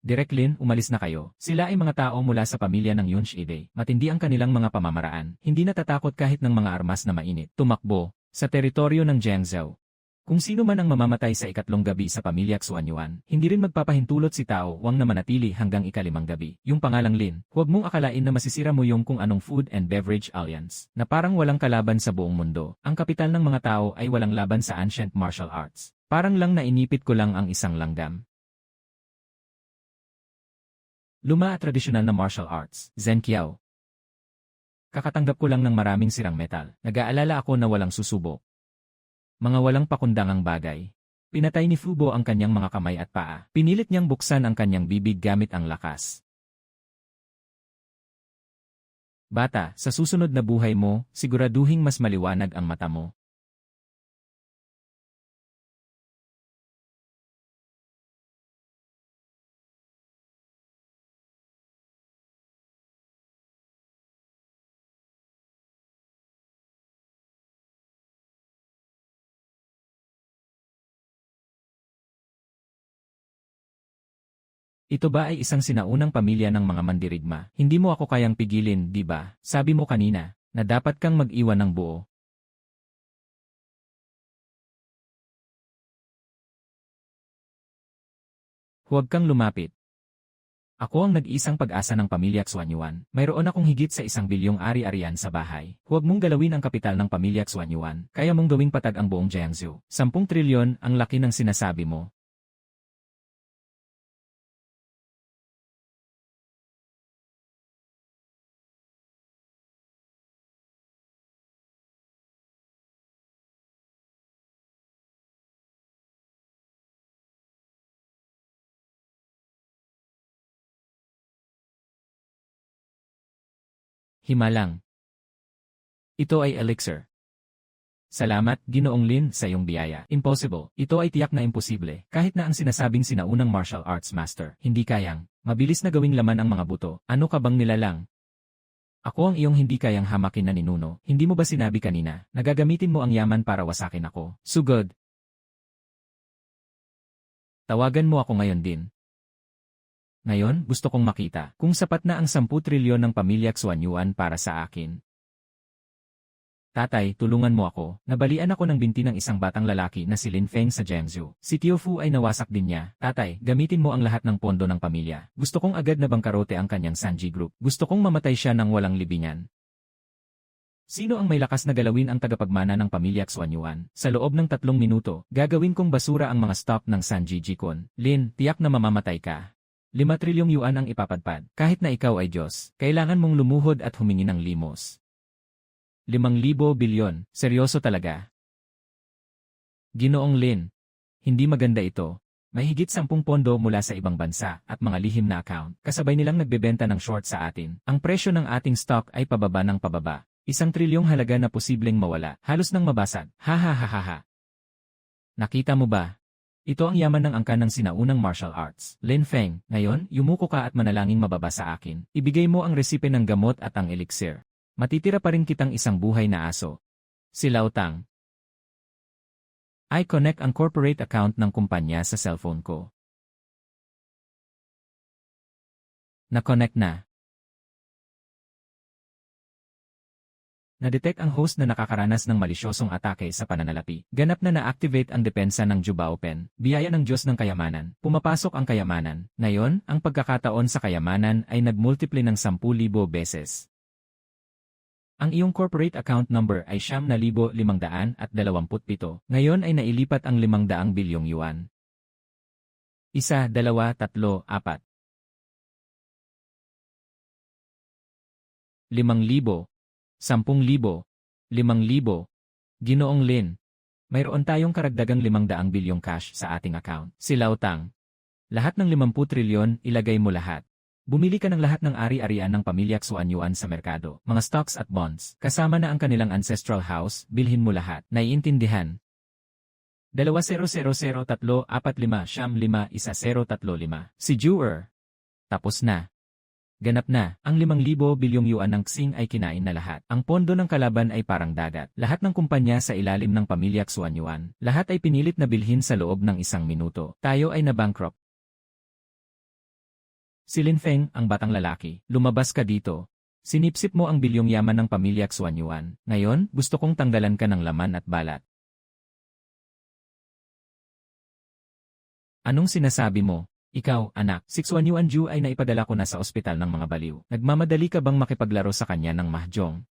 Direk Lin, umalis na kayo. Sila ay mga tao mula sa pamilya ng Yunshide. Matindi ang kanilang mga pamamaraan. Hindi natatakot kahit ng mga armas na mainit. Tumakbo sa teritoryo ng Jiangzhou. Kung sino man ang mamamatay sa ikatlong gabi sa pamilya Xuanyuan, hindi rin magpapahintulot si Tao Wang na manatili hanggang ikalimang gabi. Yung pangalang Lin, huwag mong akalain na masisira mo yung kung anong Food and Beverage Alliance, na parang walang kalaban sa buong mundo. Ang kapital ng mga tao ay walang laban sa ancient martial arts. Parang lang nainipit ko lang ang isang langgam. Luma at tradisyonal na martial arts, Zenkiao. Kakatanggap ko lang ng maraming sirang metal. Nag-aalala ako na walang susubok. Mga walang pakundangang bagay. Pinatay ni Fubo ang kanyang mga kamay at paa. Pinilit niyang buksan ang kanyang bibig gamit ang lakas. Bata, sa susunod na buhay mo, siguraduhing mas maliwanag ang mata mo. Ito ba ay isang sinaunang pamilya ng mga mandirigma? Hindi mo ako kayang pigilin, di ba? Sabi mo kanina, na dapat kang mag-iwan ng buo. Huwag kang lumapit. Ako ang nag-iisang pag-asa ng pamilya Xuanyuan. Mayroon akong higit sa 1 bilyong ari-arian sa bahay. Huwag mong galawin ang kapital ng pamilya Xuanyuan. Kaya mong gawing patag ang buong Jiangsu. 10 trilyon ang laki ng sinasabi mo. Himalang. Ito ay elixir. Salamat, Ginoong Lin, sa iyong biyaya. Impossible. Ito ay tiyak na imposible. Kahit na ang sinasabing sinaunang martial arts master, hindi kayang. Mabilis na gawing laman ang mga buto. Ano ka bang nilalang? Ako ang iyong hindi kayang hamakin na ninuno. Hindi mo ba sinabi kanina, nagagamitin mo ang yaman para wasakin ako? Sugod. Tawagan mo ako ngayon din. Ngayon, gusto kong makita kung sapat na ang 10 trilyon ng pamilya Xuanyuan para sa akin. Tatay, tulungan mo ako. Nabalian ako ng binti ng isang batang lalaki na si Lin Feng sa Jiangsu. Si Tio Fu ay nawasak din niya. Tatay, gamitin mo ang lahat ng pondo ng pamilya. Gusto kong agad na bangkarote ang kanyang Sanji Group. Gusto kong mamatay siya ng walang libingan. Sino ang may lakas na galawin ang tagapagmana ng pamilya Xuanyuan? Sa loob ng 3 minuto, gagawin kong basura ang mga stock ng Sanji Jikon. Lin, tiyak na mamamatay ka. 5 trilyong yuan ang ipapadpad. Kahit na ikaw ay Diyos, kailangan mong lumuhod at humingi ng limos. 5,000 bilyon, seryoso talaga. Ginoong Lin, hindi maganda ito. May higit 10 pondo mula sa ibang bansa at mga lihim na account. Kasabay nilang nagbebenta ng short sa atin. Ang presyo ng ating stock ay pababa ng pababa. 1 trilyong halaga na posibleng mawala. Halos nang mabasag. Ha ha ha ha ha. Nakita mo ba? Ito ang yaman ng angkan ng sinaunang martial arts. Lin Feng, ngayon, yumuko ka at manalangin mababa sa akin. Ibigay mo ang resipe ng gamot at ang elixir. Matitira pa rin kitang isang buhay na aso. Si Lao Tang. I-connect ang corporate account ng kumpanya sa cellphone ko. Na-connect na. Na-detect ang host na nakakaranas ng malisyosong atake sa pananalapi. Ganap na na-activate ang depensa ng Jubao Pen, biyaya ng Diyos ng kayamanan. Pumapasok ang kayamanan. Ngayon, ang pagkakataon sa kayamanan ay nagmultiply ng 10,000 beses. Ang iyong corporate account number ay 9,527. Ngayon ay nailipat ang 500 bilyong yuan. 1, 2, 3, 4. 5,000. 10,000. 5,000. Ginoong Lin, mayroon tayong karagdagang 500 bilyong cash sa ating account. Si Lao Tang. Lahat ng 50 trilyon, ilagay mo lahat. Bumili ka ng lahat ng ari-arian ng pamilya Xuanyuan sa merkado, mga stocks at bonds, kasama na ang kanilang ancestral house, bilhin mo lahat. Naiintindihan? 20003451035. Si Jewer. Tapos na. Ganap na, ang 5,000 bilyong yuan ng Xing ay kinain na lahat. Ang pondo ng kalaban ay parang dagat. Lahat ng kumpanya sa ilalim ng pamilya Xuanyuan. Lahat ay pinilit na bilhin sa loob ng 1 minuto. Tayo ay na-bankrupt. Si Lin Feng, ang batang lalaki, lumabas ka dito. Sinipsip mo ang bilyong yaman ng pamilya Xuanyuan. Ngayon, gusto kong tanggalan ka ng laman at balat. Anong sinasabi mo? Ikaw, anak, si Xuanyuan Ju ay naipadala ko na sa ospital ng mga baliw. Nagmamadali ka bang makipaglaro sa kanya ng mahjong?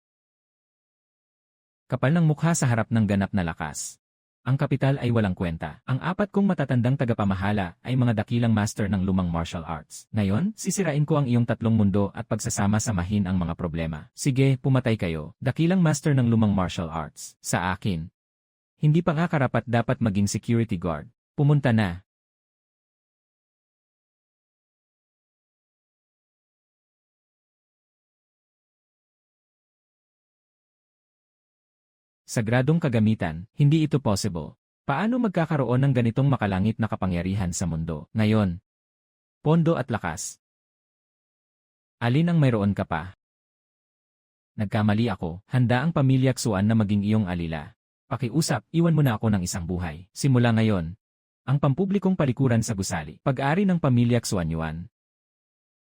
Kapal ng mukha sa harap ng ganap na lakas. Ang kapital ay walang kwenta. Ang 4 kong matatandang tagapamahala ay mga dakilang master ng lumang martial arts. Ngayon, sisirain ko ang iyong 3 mundo at pagsasama-samahin ang mga problema. Sige, pumatay kayo. Dakilang master ng lumang martial arts. Sa akin. Hindi pa nga karapat dapat maging security guard. Pumunta na. Sagradong kagamitan, hindi ito possible. Paano magkakaroon ng ganitong makalangit na kapangyarihan sa mundo? Ngayon, pondo at lakas. Alin ang mayroon ka pa? Nagkamali ako, handa ang pamilya Xuan na maging iyong alila. Pakiusap, iwan mo na ako ng isang buhay. Simula ngayon, ang pampublikong palikuran sa gusali. Pag-ari ng pamilya Xuanyuan.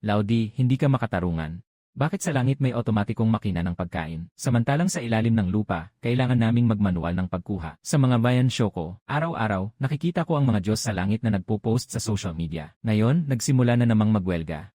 Laudi, hindi ka makatarungan. Bakit sa langit may otomatikong makina ng pagkain? Samantalang sa ilalim ng lupa, kailangan naming magmanual ng pagkuha. Sa mga bayan show ko, araw-araw, nakikita ko ang mga Diyos sa langit na nagpo-post sa social media. Ngayon, nagsimula na namang magwelga.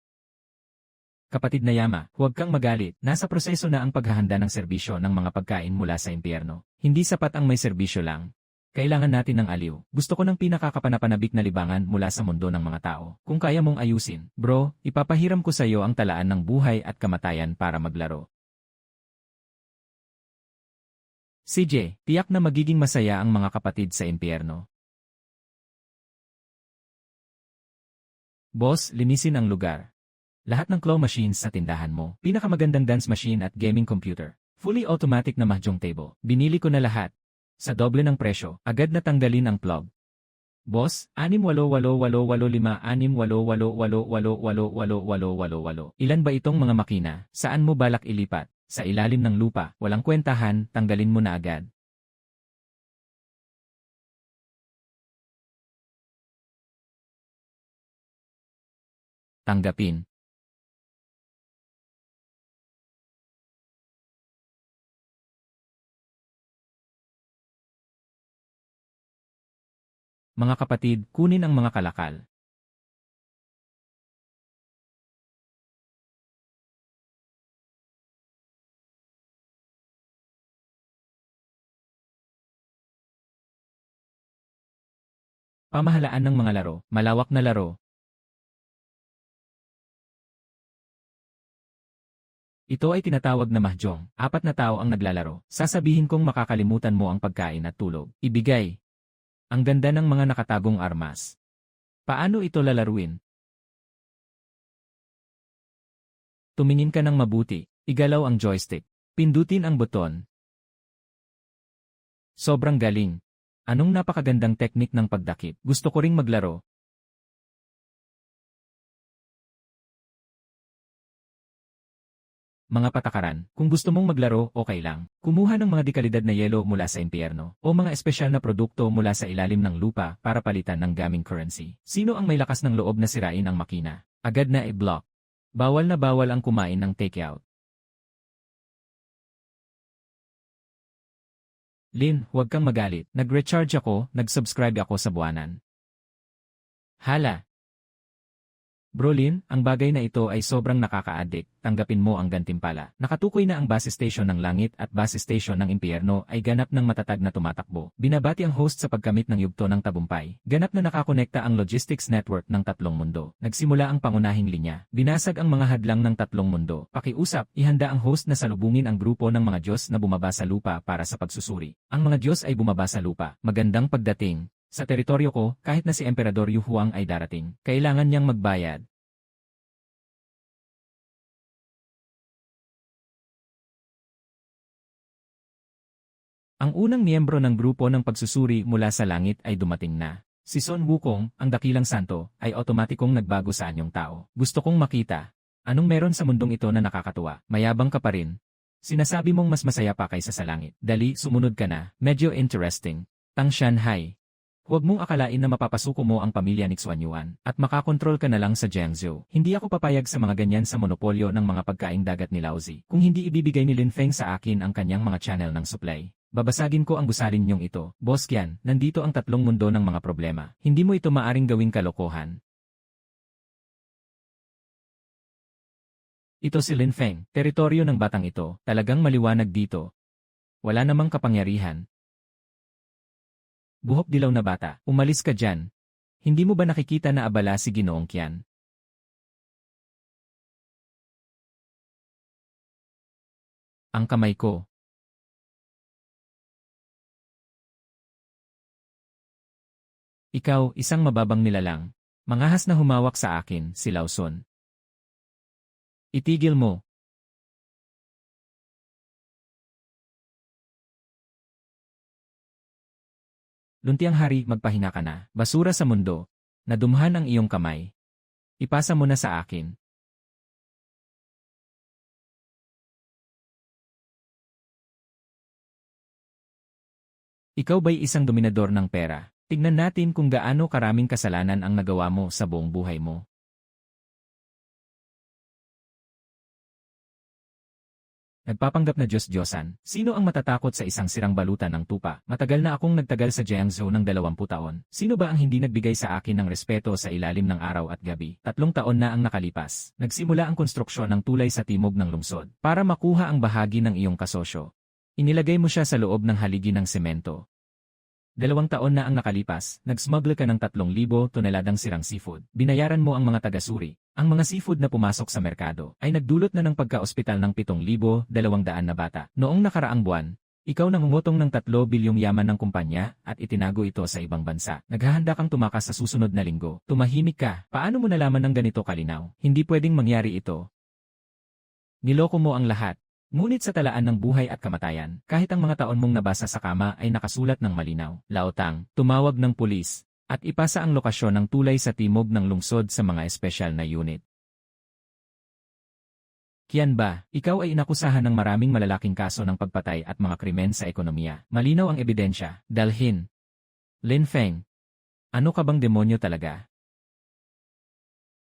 Kapatid na Yama, huwag kang magalit. Nasa proseso na ang paghahanda ng serbisyo ng mga pagkain mula sa impyerno. Hindi sapat ang may serbisyo lang. Kailangan natin ng aliw. Gusto ko ng pinakakapanapanabik na libangan mula sa mundo ng mga tao. Kung kaya mong ayusin, bro, ipapahiram ko sa iyo ang talaan ng buhay at kamatayan para maglaro. CJ, tiyak na magiging masaya ang mga kapatid sa impyerno. Boss, linisin ang lugar. Lahat ng claw machines sa tindahan mo. Pinakamagandang dance machine at gaming computer. Fully automatic na mahjong table. Binili ko na lahat. Sa doble ng presyo, agad na tanggalin ang plug. Boss, 688856888888888. Ilan ba itong mga makina? Saan mo balak ilipat? Sa ilalim ng lupa, walang kwentahan, tanggalin mo na agad. Tanggapin. Mga kapatid, kunin ang mga kalakal. Pamahalaan ng mga laro, malawak na laro. Ito ay tinatawag na mahjong. 4 na tao ang naglalaro. Sasabihin kong makakalimutan mo ang pagkain at tulog. Ibigay. Ang ganda ng mga nakatagong armas. Paano ito lalaruin? Tumingin ka ng mabuti. Igalaw ang joystick. Pindutin ang buton. Sobrang galing. Anong napakagandang teknik ng pagdakip. Gusto ko ring maglaro. Mga patakaran, kung gusto mong maglaro, okay lang. Kumuha ng mga dekalidad na yelo mula sa impyerno o mga espesyal na produkto mula sa ilalim ng lupa para palitan ng gaming currency. Sino ang may lakas ng loob na sirain ang makina? Agad na i-block. Bawal na bawal ang kumain ng takeout. Lin, huwag kang magalit. Nag-recharge ako, nag-subscribe ako sa buwanan. Hala! Bro Lin, ang bagay na ito ay sobrang nakaka-addict, tanggapin mo ang gantimpala. Nakatukoy na ang base station ng langit at base station ng impyerno ay ganap ng matatag na tumatakbo. Binabati ang host sa pagkamit ng yugto ng tabumpay. Ganap na nakakonekta ang logistics network ng 3 mundo. Nagsimula ang pangunahing linya. Binasag ang mga hadlang ng 3 mundo. Pakiusap, ihanda ang host na salubungin ang grupo ng mga Diyos na bumaba sa lupa para sa pagsusuri. Ang mga Diyos ay bumaba sa lupa. Magandang pagdating. Sa teritoryo ko, kahit na si Emperador Yu Huang ay darating, kailangan niyang magbayad. Ang unang miyembro ng grupo ng pagsusuri mula sa langit ay dumating na. Si Son Wukong, ang dakilang santo, ay otomatikong nagbago sa anyong tao. Gusto kong makita. Anong meron sa mundong ito na nakakatuwa? Mayabang ka pa rin. Sinasabi mong mas masaya pa kaysa sa langit. Dali, sumunod ka na. Medyo interesting. Tang Shanhai. Huwag mong akalain na mapapasuko mo ang pamilya ni Xuanyuan at makakontrol ka na lang sa Jiangzhou. Hindi ako papayag sa mga ganyan sa monopolyo ng mga pagkaing dagat ni Laozi. Kung hindi ibibigay ni Lin Feng sa akin ang kanyang mga channel ng supply, babasagin ko ang gusalin niyong ito. Boss Qian, nandito ang tatlong mundo ng mga problema. Hindi mo ito maaring gawing kalokohan. Ito si Lin Feng, teritoryo ng batang ito. Talagang maliwanag dito. Wala namang kapangyarihan. Buhok dilaw na bata, umalis ka dyan. Hindi mo ba nakikita na abala si Ginoong Qian? Ang kamay ko. Ikaw, isang mababang nilalang. Mangahas na humawak sa akin, si Lawson. Itigil mo. Luntiang hari, magpahinga ka na. Basura sa mundo. Nadumhan ang iyong kamay. Ipasa mo na sa akin. Ikaw ba'y isang dominador ng pera? Tignan natin kung gaano karaming kasalanan ang nagawa mo sa buong buhay mo. Nagpapanggap na Diyos-Diyosan. Sino ang matatakot sa isang sirang balutan ng tupa? Matagal na akong nagtagal sa Jiangzhou ng 20 taon. Sino ba ang hindi nagbigay sa akin ng respeto sa ilalim ng araw at gabi? 3 taon na ang nakalipas. Nagsimula ang konstruksyon ng tulay sa timog ng lungsod para makuha ang bahagi ng iyong kasosyo. Inilagay mo siya sa loob ng haligi ng semento. 2 taon na ang nakalipas, nag-smuggle ka ng 3,000 toneladang sirang seafood. Binayaran mo ang mga taga-suri. Ang mga seafood na pumasok sa merkado ay nagdulot na ng pagka-ospital ng 7,200 na bata. Noong nakaraang buwan, ikaw nangungutong ng 3 bilyong yaman ng kumpanya at itinago ito sa ibang bansa. Naghahanda kang tumakas sa susunod na linggo. Tumahimik ka. Paano mo nalaman ng ganito kalinaw? Hindi pwedeng mangyari ito. Niloko mo ang lahat. Ngunit sa talaan ng buhay at kamatayan, kahit ang mga taon mong nabasa sa kama ay nakasulat ng malinaw. Laotang, tumawag ng pulis, at ipasa ang lokasyon ng tulay sa timog ng lungsod sa mga espesyal na unit. Qian ba, ikaw ay inakusahan ng maraming malalaking kaso ng pagpatay at mga krimen sa ekonomiya. Malinaw ang ebidensya. Dalhin. Lin Feng. Ano ka bang demonyo talaga?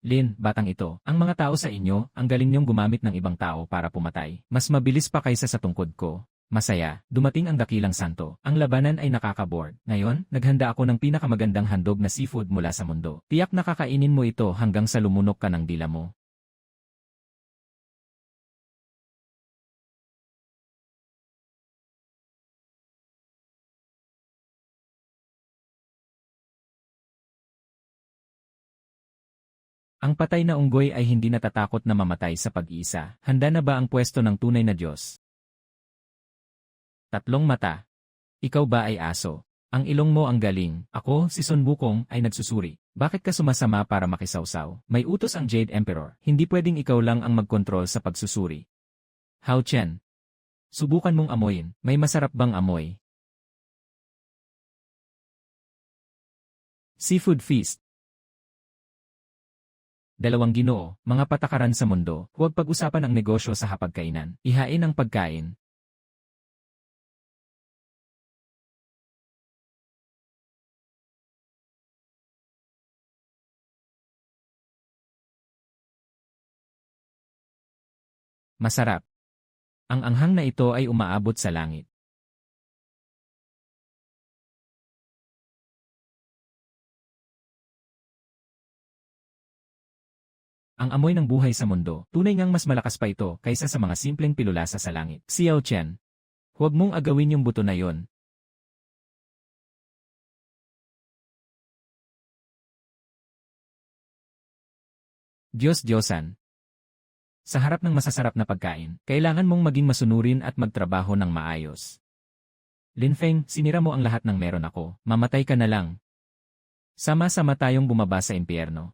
Lin, batang ito, ang mga tao sa inyo, ang galing niyong gumamit ng ibang tao para pumatay. Mas mabilis pa kaysa sa tungkod ko. Masaya, dumating ang dakilang santo. Ang labanan ay nakaka-bored. Ngayon, naghanda ako ng pinakamagandang handog na seafood mula sa mundo. Tiyak nakakainin mo ito hanggang sa lumunok ka ng dila mo. Ang patay na unggoy ay hindi natatakot na mamatay sa pag-iisa. Handa na ba ang pwesto ng tunay na Diyos? 3 mata. Ikaw ba ay aso? Ang ilong mo ang galing. Ako, si Sun Wukong, ay nagsusuri. Bakit ka sumasama para makisawsaw? May utos ang Jade Emperor. Hindi pwedeng ikaw lang ang magkontrol sa pagsusuri. Hao Chen. Subukan mong amoyin. May masarap bang amoy? Seafood Feast. 2 ginoo, mga patakaran sa mundo, huwag pag-usapan ang negosyo sa hapagkainan. Ihain ang pagkain. Masarap. Ang anghang na ito ay umaabot sa langit. Ang amoy ng buhay sa mundo, tunay ngang mas malakas pa ito kaysa sa mga simpleng pilulasa sa langit. Xiao Chen. Huwag mong agawin yung buto na yon. Diyos-Diyosan. Sa harap ng masasarap na pagkain, kailangan mong maging masunurin at magtrabaho ng maayos. Lin Feng, sinira mo ang lahat ng meron ako. Mamatay ka na lang. Sama-sama tayong bumaba sa impyerno.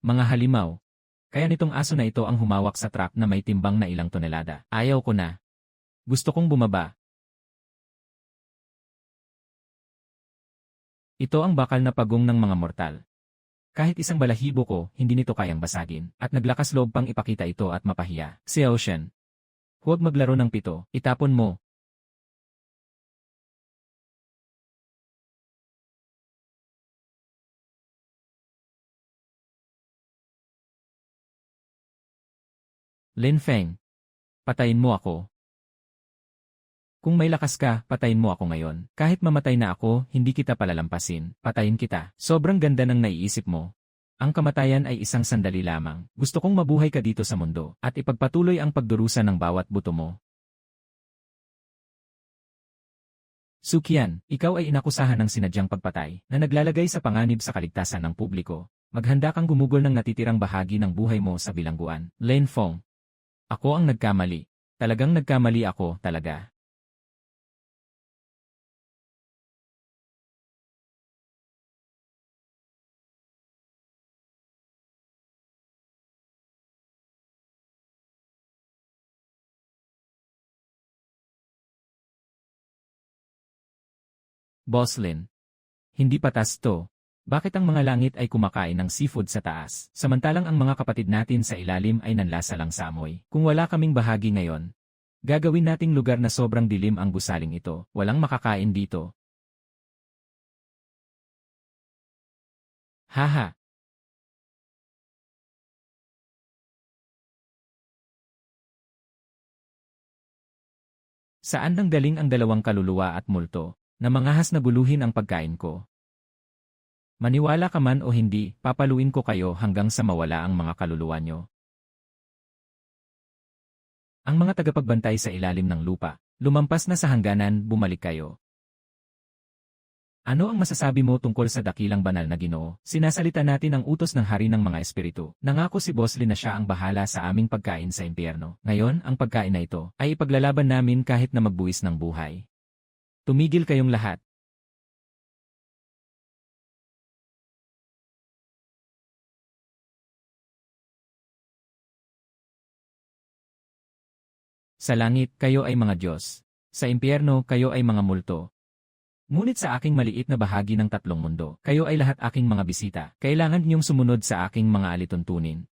Mga halimaw. Kaya nitong aso na ito ang humawak sa truck na may timbang na ilang tonelada. Ayaw ko na. Gusto kong bumaba. Ito ang bakal na pagong ng mga mortal. Kahit isang balahibo ko, hindi nito kayang basagin. At naglakas loob pang ipakita ito at mapahiya. Si Ocean. Huwag maglaro ng pito. Itapon mo. Lin Feng. Patayin mo ako. Kung may lakas ka, patayin mo ako ngayon. Kahit mamatay na ako, hindi kita palalampasin. Patayin kita. Sobrang ganda ng naiisip mo. Ang kamatayan ay isang sandali lamang. Gusto kong mabuhay ka dito sa mundo at ipagpatuloy ang pagdurusa ng bawat buto mo. Sukian, ikaw ay inakusahan ng sinadyang pagpatay na naglalagay sa panganib sa kaligtasan ng publiko. Maghanda kang gumugol ng natitirang bahagi ng buhay mo sa bilangguan. Lin Feng. Ako ang nagkamali. Talagang nagkamali ako, talaga. Boss Lin. Hindi patas to. Bakit ang mga langit ay kumakain ng seafood sa taas, samantalang ang mga kapatid natin sa ilalim ay nanlasa lang sa amoy? Kung wala kaming bahagi ngayon, gagawin nating lugar na sobrang dilim ang gusaling ito. Walang makakain dito. Haha. Saan nang galing ang dalawang kaluluwa at multo, na mangahas na buluhin ang pagkain ko? Maniwala ka man o hindi, papaluin ko kayo hanggang sa mawala ang mga kaluluwa nyo. Ang mga tagapagbantay sa ilalim ng lupa, lumampas na sa hangganan, bumalik kayo. Ano ang masasabi mo tungkol sa dakilang banal na Ginoo? Sinasalita natin ang utos ng hari ng mga espiritu. Nangako si Boss Lin na siya ang bahala sa aming pagkain sa impyerno. Ngayon, ang pagkain na ito ay ipaglalaban namin kahit na magbuwis ng buhay. Tumigil kayong lahat. Sa langit, kayo ay mga Diyos. Sa impyerno, kayo ay mga multo. Ngunit sa aking maliit na bahagi ng tatlong mundo, kayo ay lahat aking mga bisita. Kailangan niyong sumunod sa aking mga alituntunin.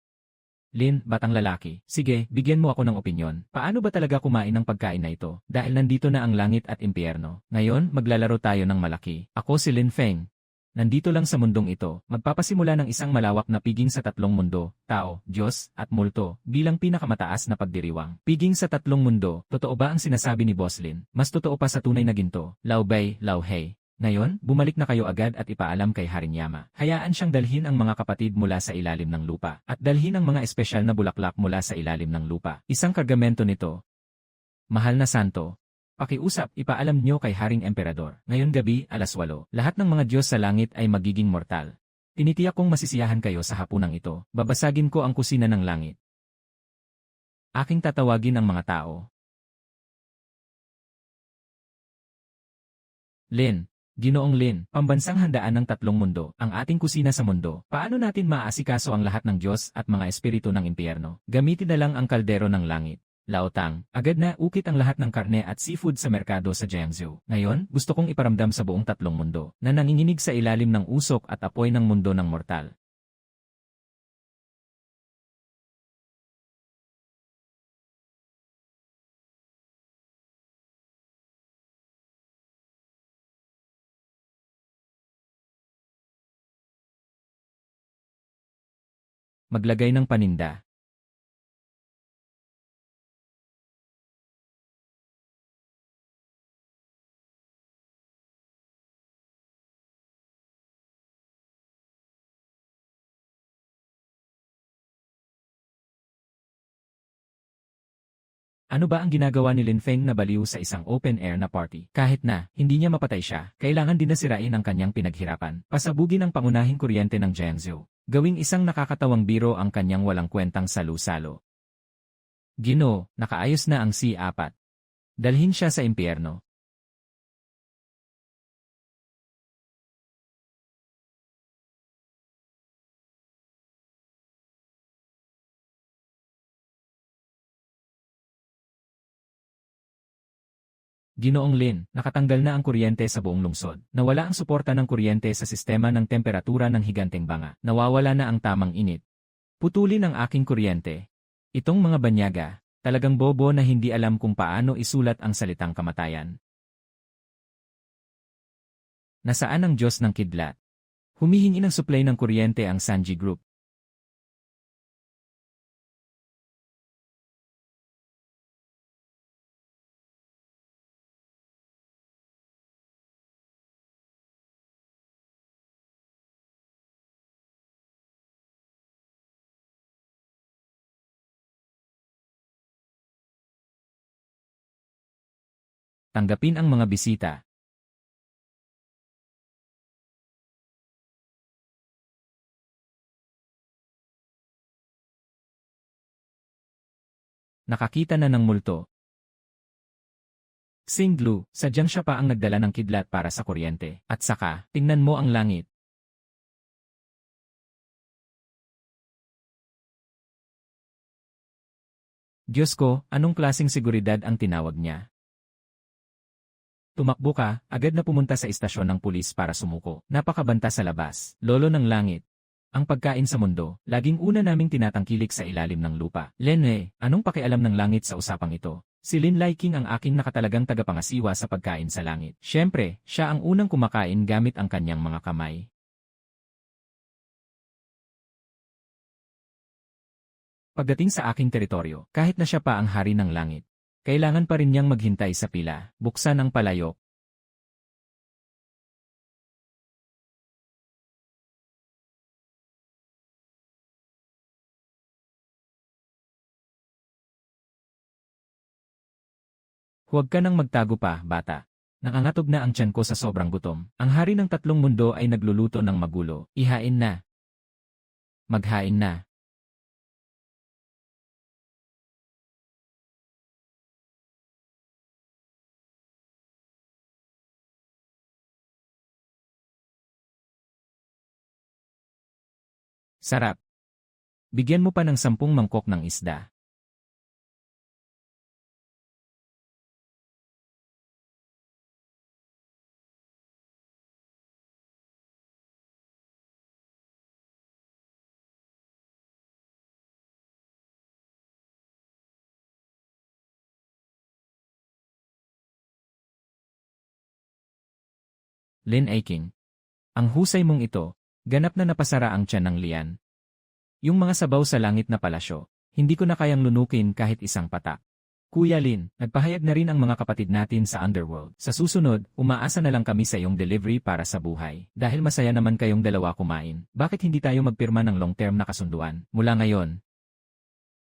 Lin, batang lalaki, sige, bigyan mo ako ng opinyon. Paano ba talaga kumain ng pagkain na ito? Dahil nandito na ang langit at impyerno. Ngayon, maglalaro tayo ng malaki. Ako si Lin Feng. Nandito lang sa mundong ito, magpapasimula ng isang malawak na piging sa tatlong mundo, tao, Diyos, at multo, bilang pinakamataas na pagdiriwang. Piging sa tatlong mundo, totoo ba ang sinasabi ni Boss Lin? Mas totoo pa sa tunay na ginto, Laobay, Laohei. Ngayon, bumalik na kayo agad at ipaalam kay Haring Yama. Hayaan siyang dalhin ang mga kapatid mula sa ilalim ng lupa, at dalhin ang mga espesyal na bulaklak mula sa ilalim ng lupa. Isang kargamento nito. Mahal na santo. Pakiusap, ipaalam nyo kay Haring Emperador. Ngayon gabi, 8:00, lahat ng mga Diyos sa langit ay magiging mortal. Tinitiyak kong masisiyahan kayo sa hapunang ito. Babasagin ko ang kusina ng langit. Aking tatawagin ang mga tao. Lin. Ginoong Lin, pambansang handaan ng tatlong mundo, ang ating kusina sa mundo. Paano natin maaasikaso ang lahat ng Diyos at mga espiritu ng impyerno? Gamitin na lang ang kaldero ng langit. Laotang, agad na ukit ang lahat ng karne at seafood sa merkado sa Jiangsu. Ngayon, gusto kong iparamdam sa buong tatlong mundo na nanginginig sa ilalim ng usok at apoy ng mundo ng mortal. Maglagay ng paninda. Ano ba ang ginagawa ni Lin Feng na baliw sa isang open-air na party? Kahit na, hindi niya mapatay siya, kailangan din na sirain ang kanyang pinaghirapan. Pasabugin ang pangunahing kuryente ng Jiangsu. Gawing isang nakakatawang biro ang kanyang walang kwentang salu-salo. Ginoo, nakaayos na ang C4. Dalhin siya sa impyerno. Ginoong Lin, nakatanggal na ang kuryente sa buong lungsod. Nawala ang suporta ng kuryente sa sistema ng temperatura ng higanteng banga. Nawawala na ang tamang init. Putulin ang aking kuryente. Itong mga banyaga, talagang bobo na hindi alam kung paano isulat ang salitang kamatayan. Nasaan ang Diyos ng kidlat? Humihingi ng supply ng kuryente ang Sanji Group. Tanggapin ang mga bisita. Nakakita na ng multo. Singlu, sadyang siya pa ang nagdala ng kidlat para sa kuryente. At saka, tingnan mo ang langit. Diyos ko, anong klaseng seguridad ang tinawag niya? Tumakbo ka, agad na pumunta sa istasyon ng pulis para sumuko. Napakabanta sa labas. Lolo ng langit. Ang pagkain sa mundo, laging una naming tinatangkilik sa ilalim ng lupa. Lenwe, anong pakialam ng langit sa usapang ito? Si Lin Lai King ang aking nakatalagang tagapangasiwa sa pagkain sa langit. Siyempre, siya ang unang kumakain gamit ang kanyang mga kamay. Pagdating sa aking teritoryo, kahit na siya pa ang hari ng langit, kailangan pa rin niyang maghintay sa pila, buksan ang palayok. Huwag ka nang magtago pa, bata. Nakangatog na ang tiyan ko sa sobrang gutom. Ang hari ng tatlong mundo ay nagluluto ng magulo. Ihain na. Maghain na. Sarap. Bigyan mo pa ng 10 mangkok ng isda. Lin Aiking. Ang husay mong ito, ganap na napasara ang tiyan ng liyan. Yung mga sabaw sa langit na palasyo, hindi ko na kayang lunukin kahit isang patak. Kuya Lin, nagpahayag na rin ang mga kapatid natin sa Underworld. Sa susunod, umaasa na lang kami sa iyong delivery para sa buhay. Dahil masaya naman kayong dalawa kumain, bakit hindi tayo magpirma ng long-term na kasunduan? Mula ngayon,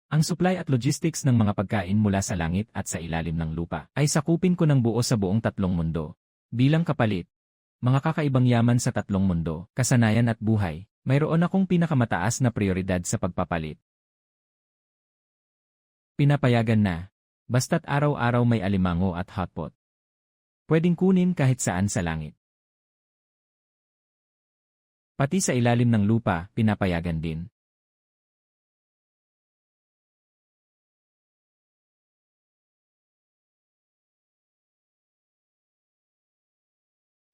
ang supply at logistics ng mga pagkain mula sa langit at sa ilalim ng lupa ay sakupin ko ng buo sa buong tatlong mundo. Bilang kapalit, mga kakaibang yaman sa tatlong mundo, kasanayan at buhay, mayroon akong pinakamataas na prioridad sa pagpapalit. Pinapayagan na. Basta't araw-araw may alimango at hotpot. Pwedeng kunin kahit saan sa langit. Pati sa ilalim ng lupa, pinapayagan din.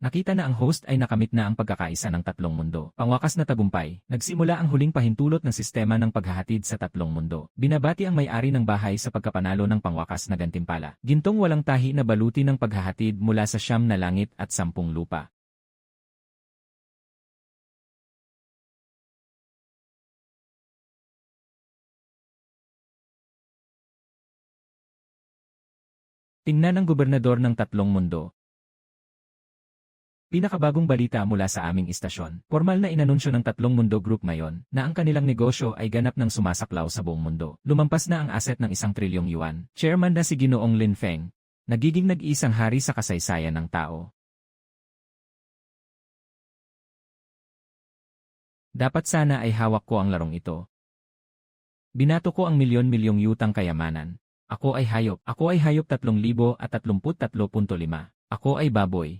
Nakita na ang host ay nakamit na ang pagkakaisa ng tatlong mundo. Pangwakas na tagumpay, nagsimula ang huling pahintulot ng sistema ng paghahatid sa tatlong mundo. Binabati ang may-ari ng bahay sa pagkapanalo ng pangwakas na gantimpala. Gintong walang tahi na baluti ng paghahatid mula sa 9 na langit at 10 lupa. Tingnan ang gobernador ng tatlong mundo. Pinakabagong balita mula sa aming istasyon. Formal na inanunsyo ng tatlong mundo group ngayon na ang kanilang negosyo ay ganap ng sumasaklaw sa buong mundo. Lumampas na ang asset ng 1 trilyong yuan. Chairman na si Ginoong Lin Feng. Nagiging nag-iisang hari sa kasaysayan ng tao. Dapat sana ay hawak ko ang larong ito. Binato ko ang milyon-milyong yutang kayamanan. Ako ay hayop. Ako ay hayop 3033.5. Ako ay baboy.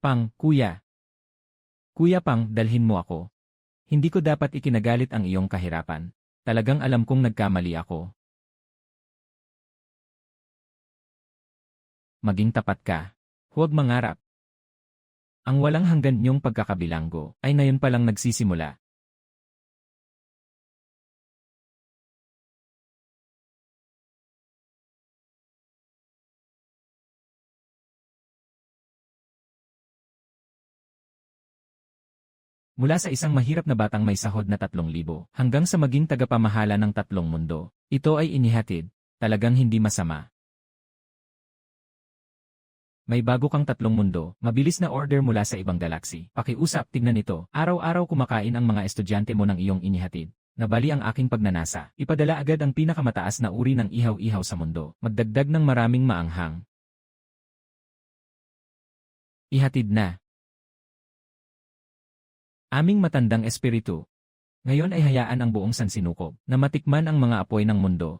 Pang, kuya. Kuya Pang, dalhin mo ako. Hindi ko dapat ikinagalit ang iyong kahirapan. Talagang alam kong nagkamali ako. Maging tapat ka. Huwag mangarap. Ang walang hanggan niyong pagkakabilanggo ay ngayon pa lang nagsisimula. Mula sa isang mahirap na batang may sahod na 3,000 hanggang sa maging tagapamahala ng 3 mundo, ito ay inihatid, talagang hindi masama. May bago kang 3 mundo, mabilis na order mula sa ibang galaksi. Pakiusap, tignan ito, araw-araw kumakain ang mga estudyante mo ng iyong inihatid. Nabali ang aking pagnanasa, ipadala agad ang pinakamataas na uri ng ihaw-ihaw sa mundo, magdagdag ng maraming maanghang. Ihatid na. Aming matandang espiritu. Ngayon ay hayaan ang buong sansinukob na matikman ang mga apoy ng mundo.